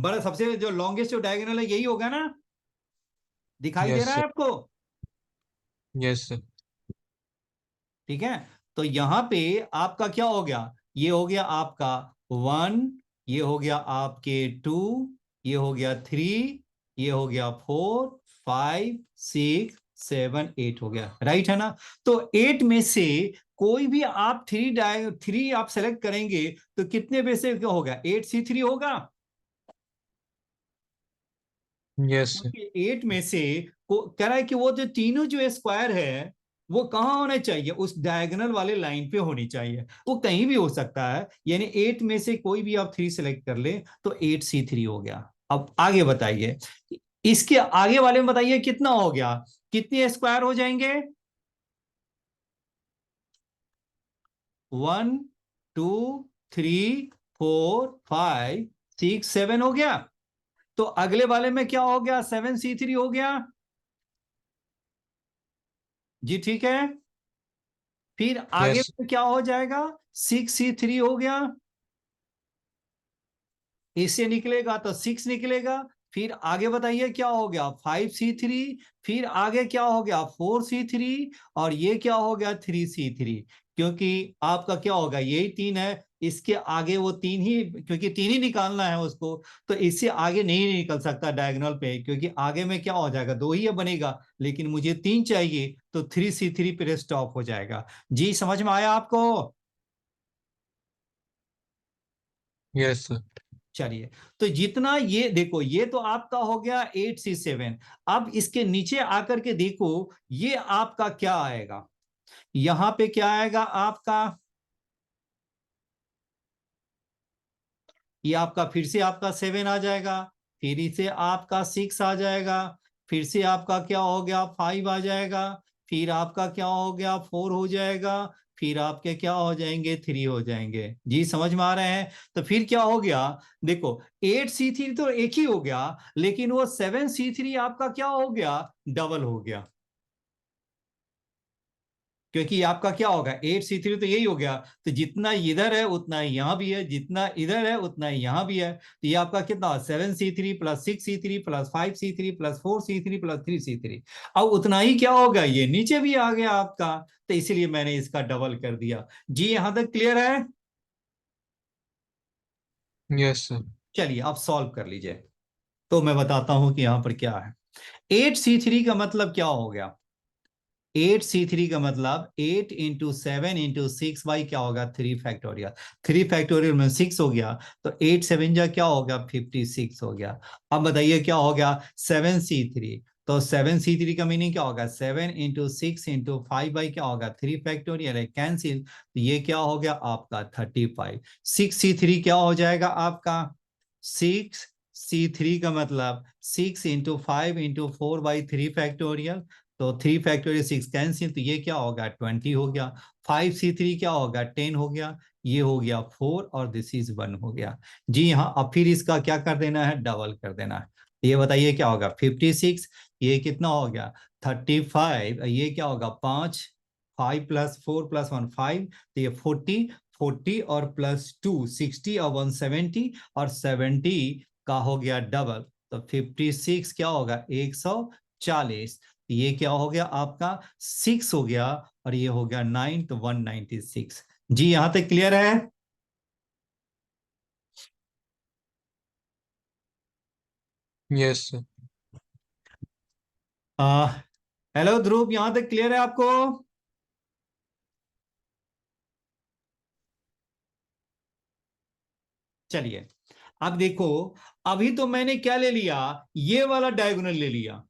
बड़ा सबसे जो लॉन्गेस्ट जो डायगोनल है यही होगा ना? दिखाई दे यस रहा है सर। आपको? Yes sir. ठीक है। तो यहां पे आपका क्या हो गया, ये हो गया आपका 1, ये हो गया आपके 2, ये हो गया 3, ये हो गया 4, 5, 6, 7, 8 हो गया, राइट है ना। तो 8 में से कोई भी आप थ्री आप सेलेक्ट करेंगे तो कितने में से क्या होगा, 8C3 होगा। Yes sir. 8 में से कह रहा है कि वो जो तीनों जो स्क्वायर है वो कहाँ होने चाहिए, उस डायगोनल वाले लाइन पे होनी चाहिए। वो कहीं भी हो सकता है, यानी 8 में से कोई भी आप 3 सेलेक्ट कर ले तो 8C3 हो गया। अब आगे बताइए, इसके आगे वाले में बताइए कितना हो गया, कितने स्क्वायर हो जाएंगे, 1, 2, 3, 4, 5, 6, 7 हो गया। तो अगले वाले में क्या हो गया, 7C3 हो गया जी, ठीक है। फिर आगे यस। में क्या हो जाएगा, 6C3 हो गया, इससे निकलेगा तो 6 निकलेगा। फिर आगे बताइए क्या हो गया, 5C3, फिर आगे क्या हो गया 4C3, और ये क्या हो गया 3C3। क्योंकि आपका क्या होगा, यही 3 है, इसके आगे वो 3 ही, क्योंकि 3 ही निकालना है उसको, तो इससे आगे नहीं निकल सकता डायगोनल पे, क्योंकि आगे में क्या हो जाएगा, 2 ही बनेगा, लेकिन मुझे 3 चाहिए, तो 3C3 पे स्टॉप हो जाएगा। जी समझ में आया आपको। Yes sir. चलिए, तो जितना ये देखो, ये तो आपका हो गया 8C7। अब इसके नीचे आकर के देखो, ये आपका क्या आएगा, यहां पे क्या आएगा आपका, ये आपका फिर से आपका 7 आ जाएगा, फिर इसे आपका 6 आ जाएगा, फिर से आपका क्या हो गया 5 आ जाएगा, फिर आपका क्या हो गया 4 हो जाएगा, फिर आपके क्या हो जाएंगे 3 हो जाएंगे। जी समझ में आ रहे हैं। तो फिर क्या हो गया, देखो 8C3 तो एक ही हो गया, लेकिन वो 7C3 आपका क्या हो गया, डबल हो गया। क्योंकि आपका क्या होगा 8C3 तो यही हो गया, तो जितना इधर है उतना ही यहां भी है, जितना इधर है उतना ही यहां भी है, तो ये आपका कितना 7C3 plus 6C3 plus 5C3 plus 4C3 plus 3C3। अब उतना ही क्या होगा, ये नीचे भी आ गया आपका, तो इसीलिए मैंने इसका डबल कर दिया। जी यहां तक क्लियर है। Yes sir. चलिए अब सॉल्व कर लीजिए, तो मैं बताता हूं कि यहां पर क्या है। 8C3 का मतलब क्या हो गया, 8C3 का मतलब 8 × 7 × 6 क्या होगा 3 फैक्टोरियल, 3 फैक्टोरियल में 6 हो गया, तो 8 7 जा क्या हो गया 56 हो गया। अब बताइए क्या हो गया 7C3, तो 7C3 का मीनिंग क्या होगा, 7 × 6 × 5 क्या होगा 3 फैक्टोरियल है, कैंसिल, तो ये क्या हो गया आपका 35। 6C3 क्या हो जाएगा आपका, 6C3 का मतलब 6 × 5 × 4/3 तो 3 फैक्टोरियल 6 कैंसिल, तो ये क्या होगा 20 हो गया। 5C3 क्या होगा 10 हो गया, ये हो गया 4 और दिस इज 1 हो गया। जी हाँ, अब फिर इसका क्या कर देना है, डबल कर देना है। ये बताइए क्या होगा 56, ये कितना हो गया 35, ये क्या होगा 5, 5 + 4 + 1 5, तो ये 40, 40 और +2 60 और 1 70, और 70 का हो गया डबल, तो 56 क्या होगा 140, ये क्या हो गया आपका 6 हो गया, और ये हो गया 9, तो 196। जी यहां तक क्लियर है। Yes sir. हेलो ध्रुव, यहां तक क्लियर है आपको। चलिए अब देखो, अभी तो मैंने क्या ले लिया, ये वाला डायगोनल ले लिया,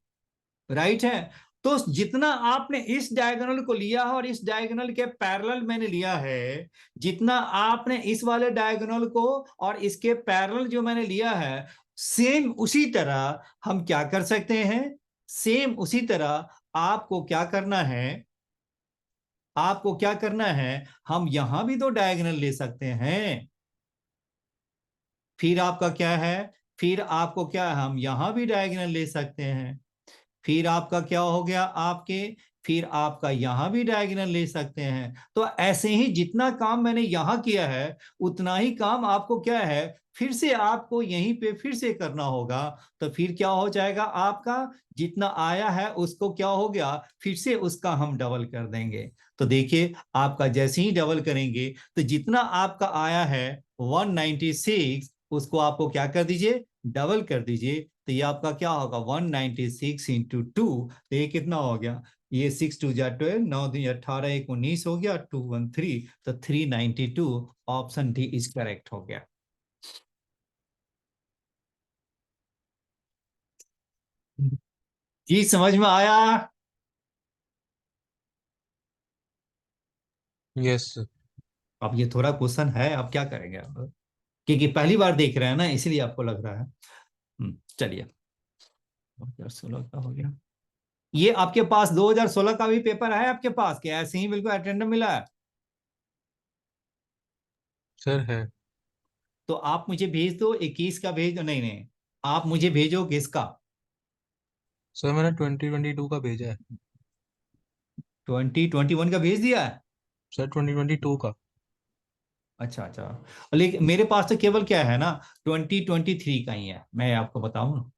राइट है। तो जितना आपने इस डायगोनल को लिया है और इस डायगोनल के पैरेलल मैंने लिया है, जितना आपने इस वाले डायगोनल को और इसके पैरेलल जो मैंने लिया है, सेम उसी तरह हम क्या कर सकते हैं, सेम उसी तरह आपको क्या करना है, आपको क्या करना है, हम यहां भी तो डायगोनल ले सकते हैं। फिर आपका क्या है, फिर आपको क्या है, हम यहां भी डायगोनल ले सकते हैं। फिर आपका क्या हो गया आपके, फिर आपका यहां भी डायगोनल ले सकते हैं। तो ऐसे ही जितना काम मैंने यहां किया है उतना ही काम आपको क्या है फिर से आपको यहीं पे फिर से करना होगा। तो फिर क्या हो जाएगा, आपका जितना आया है उसको क्या हो गया, फिर से उसका हम डबल कर देंगे। तो देखिए आपका जैसे ही डबल करेंगे तो जितना आपका आया है 196, उसको आपको क्या कर दीजिए, डबल कर दीजिए। तो ये आपका क्या होगा 196 इंटू 2, तो ये कितना हो गया, ये 6 2 जा 12, 9 2 18, 1 19 हो गया, 2 1 3, तो 392 ऑप्शन डी इज करेक्ट हो गया। जी समझ में आया। Yes sir. अब ये थोड़ा क्वेश्चन है, अब क्या करेंगे आप, क्योंकि पहली बार देख रहे हैं ना इसलिए आपको लग रहा है। चलिए 2016 का हो गया। ये आपके पास 2016 का भी पेपर है आपके पास, क्या ऐसे ही बिल्कुल अटेंडम मिला है? सर है। तो आप मुझे भेज दो, 21 का भेज दो, नहीं नहीं, आप मुझे भेजो किसका, सर मैंने 2022 का भेजा है। 2021 का भेज दिया है? सर 2022 का। अच्छा अच्छा, लेकिन मेरे पास तो केवल क्या है ना 2023 का ही है, मैं आपको बताऊं ना।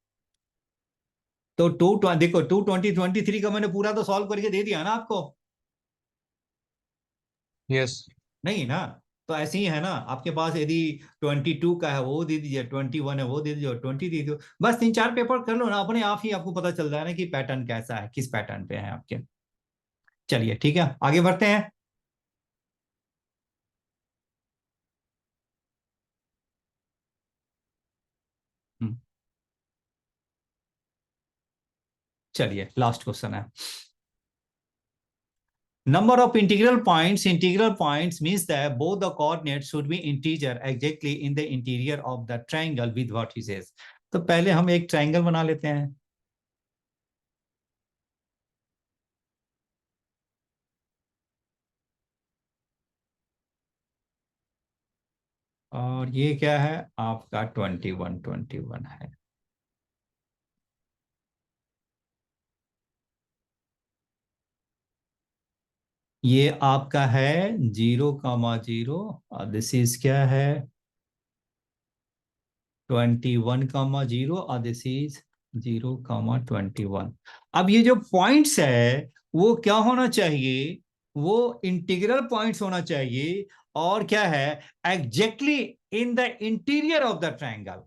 तो देखो 2023 का मैंने पूरा तो सॉल्व करके दे दिया ना आपको, यस। नहीं ना? तो ऐसे ही है ना, आपके पास यदि 22 का है वो दे दीजिए, 21 है वो दे दीजिए, 20 दे दीजिए, बस 3 4 पेपर कर लो ना, अपने आप ही आपको पता चल जाए ना कि पैटर्न कैसा है, किस पैटर्न पे है आपके। चलिए ठीक है, आगे बढ़ते हैं। हम्म, चलिए लास्ट क्वेश्चन है। Number of integral points means that both the coordinates should be integer exactly in the interior of the triangle with vertices। तो पहले हम एक ट्रायंगल बना लेते हैं, और ये क्या है आपका 21 है। ये आपका है 0 0 और दिस इज क्या है 21 0 और दिस इज 0 21। अब ये जो पॉइंट्स है वो क्या होना चाहिए, वो इंटीग्रल पॉइंट्स होना चाहिए, और क्या है exactly in the interior of the triangle.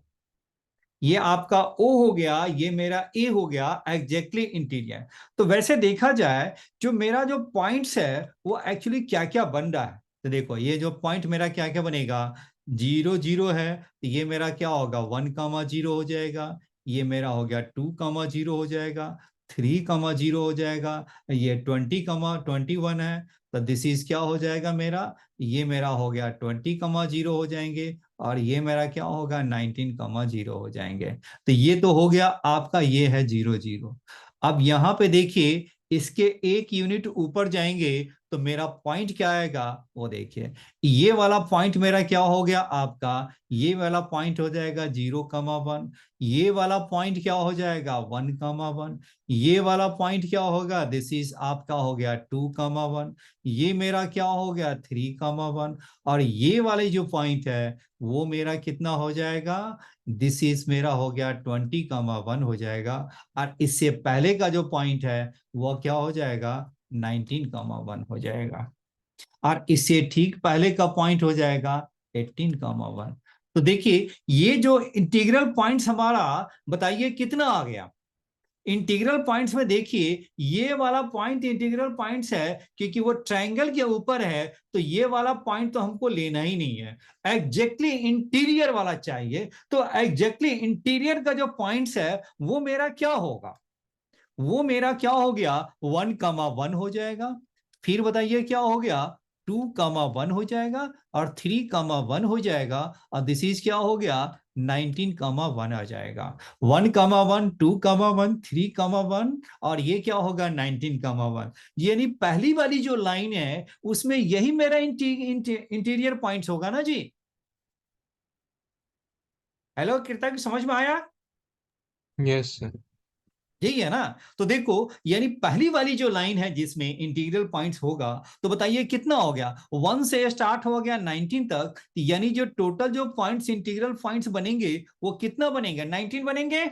ये आपका O हो गया, ये मेरा A हो गया, एग्जैक्टली इंटीरियर। तो वैसे देखा जाए जो मेरा जो पॉइंट्स है वो एक्चुअली क्या क्या बन रहा है, तो देखो ये जो पॉइंट मेरा क्या क्या बनेगा, 0 0 है तो ये मेरा क्या होगा 1 0 हो जाएगा, ये मेरा हो गया 2 0 हो जाएगा, 3 0 हो जाएगा, ये 20 21 है, तो दिस इज क्या हो जाएगा मेरा, ये मेरा हो गया 20 0 हो जाएंगे, और ये मेरा क्या होगा 19 0 हो जाएंगे। तो ये तो हो गया आपका, ये है 0 0। अब यहां पे देखिए इसके एक यूनिट ऊपर जाएंगे तो मेरा पॉइंट क्या आएगा, वो देखिए ये वाला पॉइंट मेरा क्या हो गया आपका, ये वाला पॉइंट हो जाएगा 0 1, ये वाला पॉइंट क्या हो जाएगा 1 1, ये वाला पॉइंट क्या होगा, दिस इज आपका हो गया 2 1, ये मेरा क्या हो गया 3 1, और ये वाले जो पॉइंट है वो मेरा कितना हो जाएगा, दिस इज मेरा हो गया 20 1 हो जाएगा, और इससे पहले का जो पॉइंट है वो क्या हो जाएगा 19 1 हो जाएगा, और इससे ठीक पहले का पॉइंट हो जाएगा 18 1। तो देखिए ये जो इंटीग्रल पॉइंट्स हमारा बताइए कितना आ गया, इंटीग्रल पॉइंट्स में देखिए ये वाला पॉइंट इंटीग्रल पॉइंट्स है क्योंकि वो ट्रायंगल के ऊपर है, तो ये वाला पॉइंट तो हमको लेना ही नहीं है, एग्जैक्टली इंटीरियर वाला चाहिए। तो एग्जैक्टली इंटीरियर का जो पॉइंट्स है वो मेरा क्या होगा, वो मेरा क्या हो गया 1 1 हो जाएगा, फिर बताइए क्या हो गया 2 1 हो जाएगा, और 3 1 हो जाएगा, और दिस इज क्या हो गया 19 1 आ जाएगा। 1 1 2 1 3 1, और ये क्या होगा 19 1, यानी पहली वाली जो लाइन है उसमें यही मेरा इंटीरियर पॉइंट्स होगा ना जी। हेलो कृतज्ञ, समझ में आया? Yes sir. यही है ना। तो देखो यानी पहली वाली जो लाइन है जिसमें इंटीग्रल पॉइंट्स होगा, तो बताइए कितना हो गया, 1 से स्टार्ट हो गया 19 तक, यानी जो टोटल जो पॉइंट्स इंटीग्रल पॉइंट्स बनेंगे वो कितना बनेंगे, 19 बनेंगे।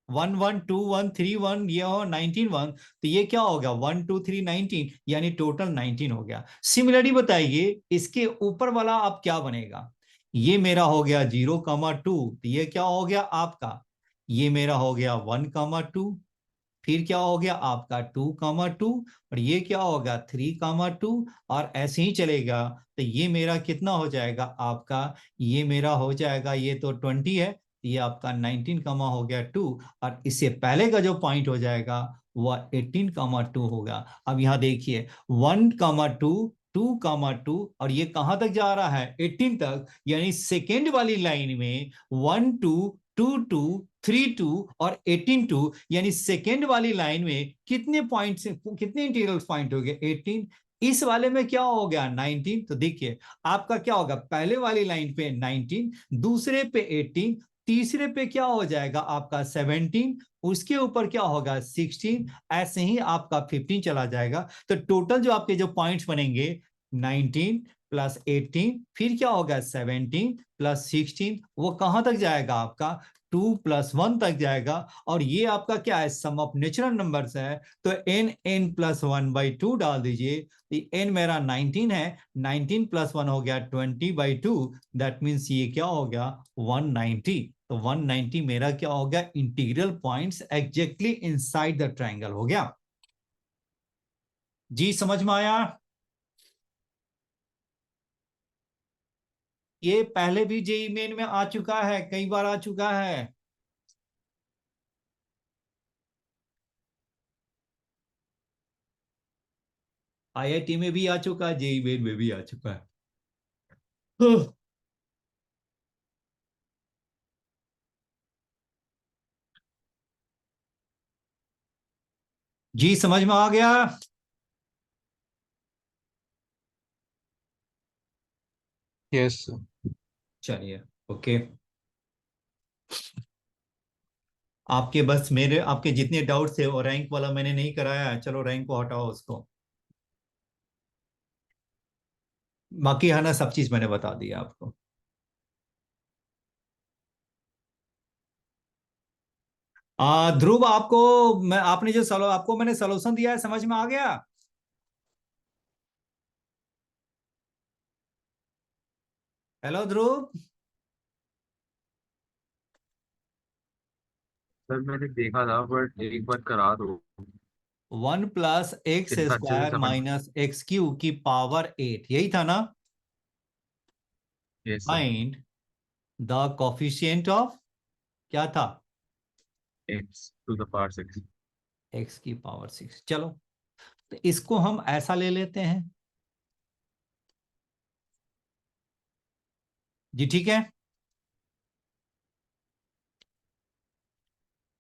1 1 2 1 3 1 ये हो 19 1, तो ये क्या हो गया 1 2 3 19, यानी टोटल 19 हो गया। सिमिलरली बताइए इसके ऊपर वाला अब क्या बनेगा, ये मेरा हो गया 0,2, तो ये क्या हो गया आपका, ये मेरा हो गया 1,2, फिर क्या हो गया आपका 2,2, और ये क्या होगा 3,2, और ऐसे ही चलेगा। तो ये मेरा कितना हो जाएगा आपका, ये मेरा हो जाएगा, ये तो 20 है, ये आपका 19 कमा हो गया 2, और इससे पहले का जो पॉइंट हो जाएगा वह 18,2 होगा। अब यहाँ देखिए 1,2 2,2, और ये कहां तक जा रहा है 18 तक, यानी सेकेंड वाली लाइन में 1 2 2 2 3 2 और 18 2, यानी सेकेंड वाली लाइन में कितने पॉइंट्स, कितने इंटीग्रल पॉइंट हो गए 18, इस वाले में क्या हो गया 19। तो देखिए आपका क्या होगा, पहले वाली लाइन पे 19, दूसरे पे 18, तीसरे पे क्या हो जाएगा आपका 17, उसके ऊपर क्या होगा 16, ऐसे ही आपका 15 चला जाएगा। तो टोटल जो आपके जो पॉइंट्स बनेंगे 19 प्लस 18, फिर क्या होगा 17 प्लस 16, वो कहां तक जाएगा आपका 2 + 1 तक जाएगा। और ये आपका क्या है, सम ऑफ नेचुरल नंबर्स है, तो n + 1/2 डाल दीजिए। n मेरा 19 है, 19 + 1 हो गया 20/2, दैट मीन्स ये क्या हो गया 190। तो 190 मेरा क्या हो गया, integral points exactly inside the triangle हो गया। जी समझ में आया। ये पहले भी जेईई मेन में आ चुका है, कई बार आ चुका है। आईआईटी में भी आ चुका है, जेईई मेन में भी आ चुका है। जी समझ में आ गया। यस। चलिए ओके। आपके बस मेरे आपके जितने डाउट्स थे वो रैंक वाला मैंने नहीं कराया है, चलो रैंक को हटाओ उसको, बाकी है ना सब चीज मैंने बता दिया आपको। ध्रुव आपको मैं आपने जो सलो आपको मैंने सॉल्यूशन दिया है समझ में आ गया। हेलो ध्रुव। सर मैंने देखा था बट एक बार करा दो। 1 + x इतना अच्छे से स्क्वायर समझ। माइनस एक्स क्यू की पावर 8, यही था ना। Yes sir. Find the coefficient of, क्या था, x⁶। x की पावर 6। चलो तो इसको हम ऐसा ले लेते हैं जी, ठीक है।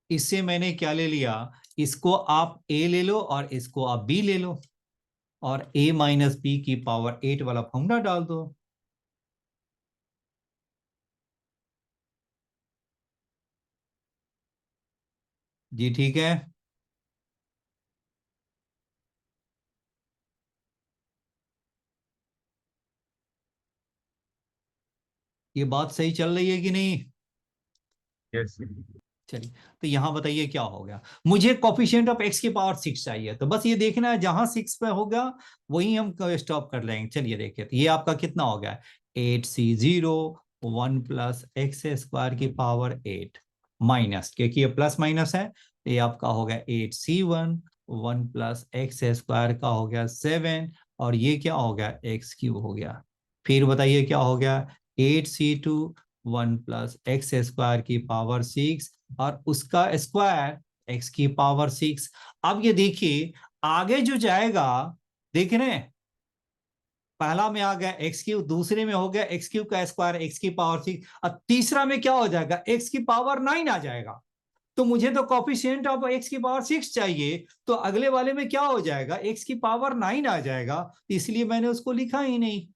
इससे मैंने क्या ले लिया, इसको आप a ले लो और इसको आप b ले लो, और a - b की पावर 8 वाला फॉर्मूला डाल दो। जी ठीक है। ये बात सही चल रही है कि नहीं। यस। चलिए तो यहां बताइए क्या हो गया, मुझे कोफिशिएंट ऑफ x की पावर 6 चाहिए, तो बस ये देखना है जहां 6 पे होगा वही हम स्टॉप कर लेंगे। चलिए देखिए तो ये आपका कितना हो गया 8c0 1 + x² की पावर 8 माइनस, क्योंकि ये प्लस माइनस है, तो ये आपका हो गया 8c1 1 + x² का हो गया 7, और ये क्या हो गया x³ हो गया। फिर बताइए क्या हो गया 8c2 1 + x² की पावर 6, और उसका स्क्वायर x की पावर 6। अब ये देखिए आगे जो जाएगा, देख रहे हैं, पहला में आ गया x³, दूसरे में हो गया x³ का स्क्वायर x की पावर 6, और तीसरा में क्या हो जाएगा x की पावर 9 आ जाएगा। तो मुझे तो कोफिशिएंट ऑफ x की पावर 6 चाहिए, तो अगले वाले में क्या हो जाएगा x की पावर 9 आ जाएगा, इसलिए मैंने उसको लिखा ही नहीं।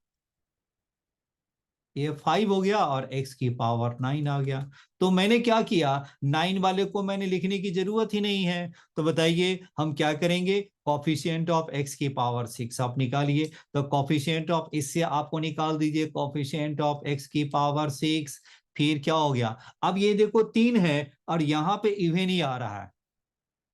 ये 5 हो गया और x की पावर 9 आ गया। तो मैंने क्या किया, 9 वाले को मैंने लिखने की जरूरत ही नहीं है। तो बताइए हम क्या करेंगे, कॉफिशिएंट ऑफ x की पावर 6 आप निकालिए। तो कॉफिशिएंट ऑफ, इससे आपको निकाल दीजिए कॉफिशिएंट ऑफ x की पावर 6। फिर क्या हो गया, अब ये देखो 3 है और यहाँ पे इवन ही आ रहा है,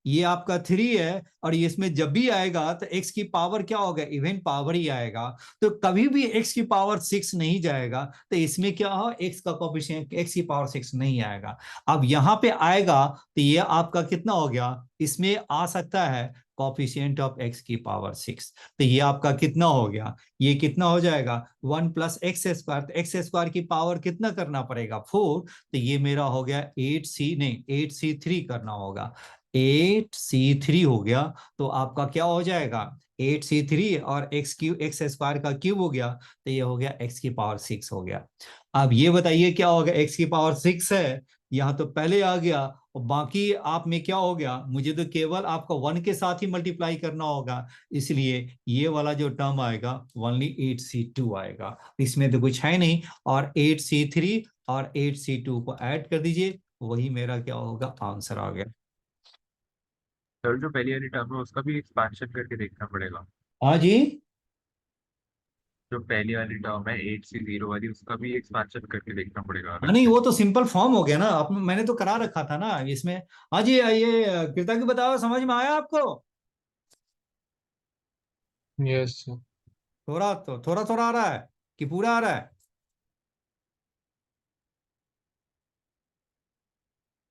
ये आपका 3 है और ये इसमें जब भी आएगा तो x की पावर क्या होगा, इवन पावर ही आएगा। तो कभी भी x की पावर 6 नहीं जाएगा, तो इसमें क्या हो, x का कोफिशिएंट x की पावर 6 नहीं आएगा। अब यहां पे आएगा तो ये आपका कितना हो गया, इसमें आ सकता है कोफिशिएंट ऑफ x की पावर 6। तो ये आपका कितना हो गया, ये कितना हो जाएगा 1 प्लस एक्स स्क्वायर। तो एक्स स्क्वायर की पावर कितना करना पड़ेगा 4, तो ये मेरा हो गया 8c, नहीं 8c3 करना होगा। 8c3 हो गया। तो आपका क्या हो जाएगा 8c3 और एक्स क्यूब, एक्स स्क्वायर का क्यूब हो गया, तो ये हो गया x की पावर 6 हो गया। अब ये बताइए क्या होगा, x की पावर 6 है, यहाँ तो पहले आ गया और बाकी आप में क्या हो गया, मुझे तो केवल आपका 1 के साथ ही मल्टीप्लाई करना होगा, इसलिए ये वाला जो टर्म आएगा ओनली 8c2 आएगा, इसमें तो कुछ है नहीं। और 8c3 और 8c2 को ऐड कर दीजिए, वही मेरा क्या होगा, आंसर आ गया। सर जो पहली वाली टर्म है उसका भी एक्सपांशन करके देखना पड़ेगा। हाँ जी। जो पहली वाली टर्म है 8 से 0 वाली, उसका भी एक्सपांशन करके देखना पड़ेगा हाँ अलग नहीं, से। वो तो सिंपल फॉर्म हो गया ना, आप मैंने तो करा रखा था ना इसमें। हाँ जी, ये कृता की बताओ, समझ में आया आपको? Yes sir. थोड़ा तो थोड़ा थोड़ा आ रहा है कि पूरा आ रहा है?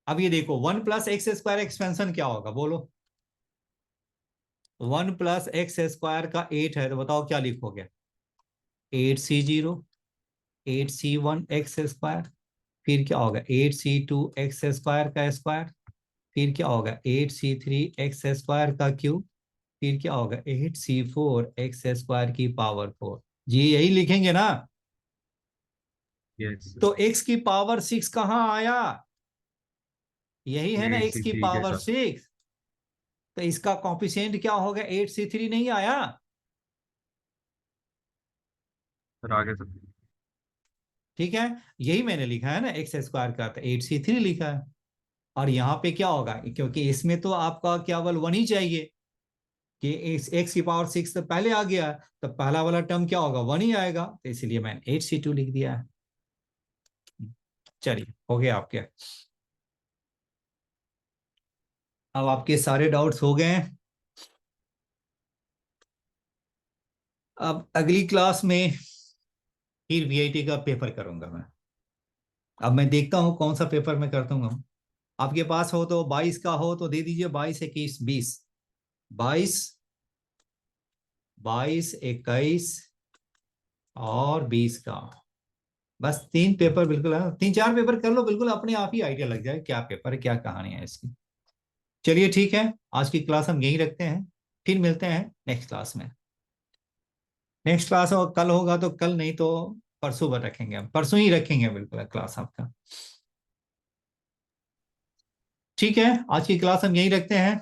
अब ये देखो 1 प्लस एक्स स्क्वायर एक्सपेंशन क्या होगा बोलो, 1 प्लस एक्स स्क्वायर का 8 है, तो बताओ क्या लिखोगे, 8c0, 8c1 एक्स स्क्वायर, फिर क्या होगा 8c2 एक्स स्क्वायर का स्क्वायर, फिर क्या होगा 8c3 एक्स स्क्वायर का क्यूब, फिर क्या होगा 8c4 एक्स स्क्वायर की पावर 4। जी यही लिखेंगे ना? यस। तो x की पावर 6 कहाँ आया, यही है ना एट x सी की थ्री के पावर साथ 6। तो इसका कॉफिशिएंट क्या होगा, 8c3 नहीं आया? फिर आगे सब। ठीक है, यही मैंने लिखा है ना, एक्स स्क्वायर का तो 8c3 लिखा है। और यहाँ पे क्या होगा, क्योंकि इसमें तो आपका केवल 1 ही चाहिए, कि एक्स की पावर 6 तो पहले आ गया, तो पहला वाला टर्म क्या होगा, 1 ही आएगा, तो इसलिए मैंने 8c2 लिख दिया है। चलिए हो गया आपके, अब आपके सारे डाउट्स हो गए हैं। अब अगली क्लास में फिर वीआईटी का पेपर करूंगा मैं। अब मैं देखता हूं कौन सा पेपर मैं करता हूँ। आपके पास हो तो 22 का हो तो दे दीजिए, 22 21 20, 22 22 21 और 20 का, बस 3 पेपर बिल्कुल है, 3 4 पेपर कर लो, बिल्कुल अपने आप ही आइडिया लग जाए क्या पेपर है, क्या कहानी है इसकी। चलिए ठीक है, आज की क्लास हम यहीं रखते हैं, फिर मिलते हैं नेक्स्ट क्लास में। नेक्स्ट क्लास और कल होगा तो कल, नहीं तो परसों पर रखेंगे, हम परसों ही रखेंगे बिल्कुल क्लास आपका। ठीक है, आज की क्लास हम यहीं रखते हैं।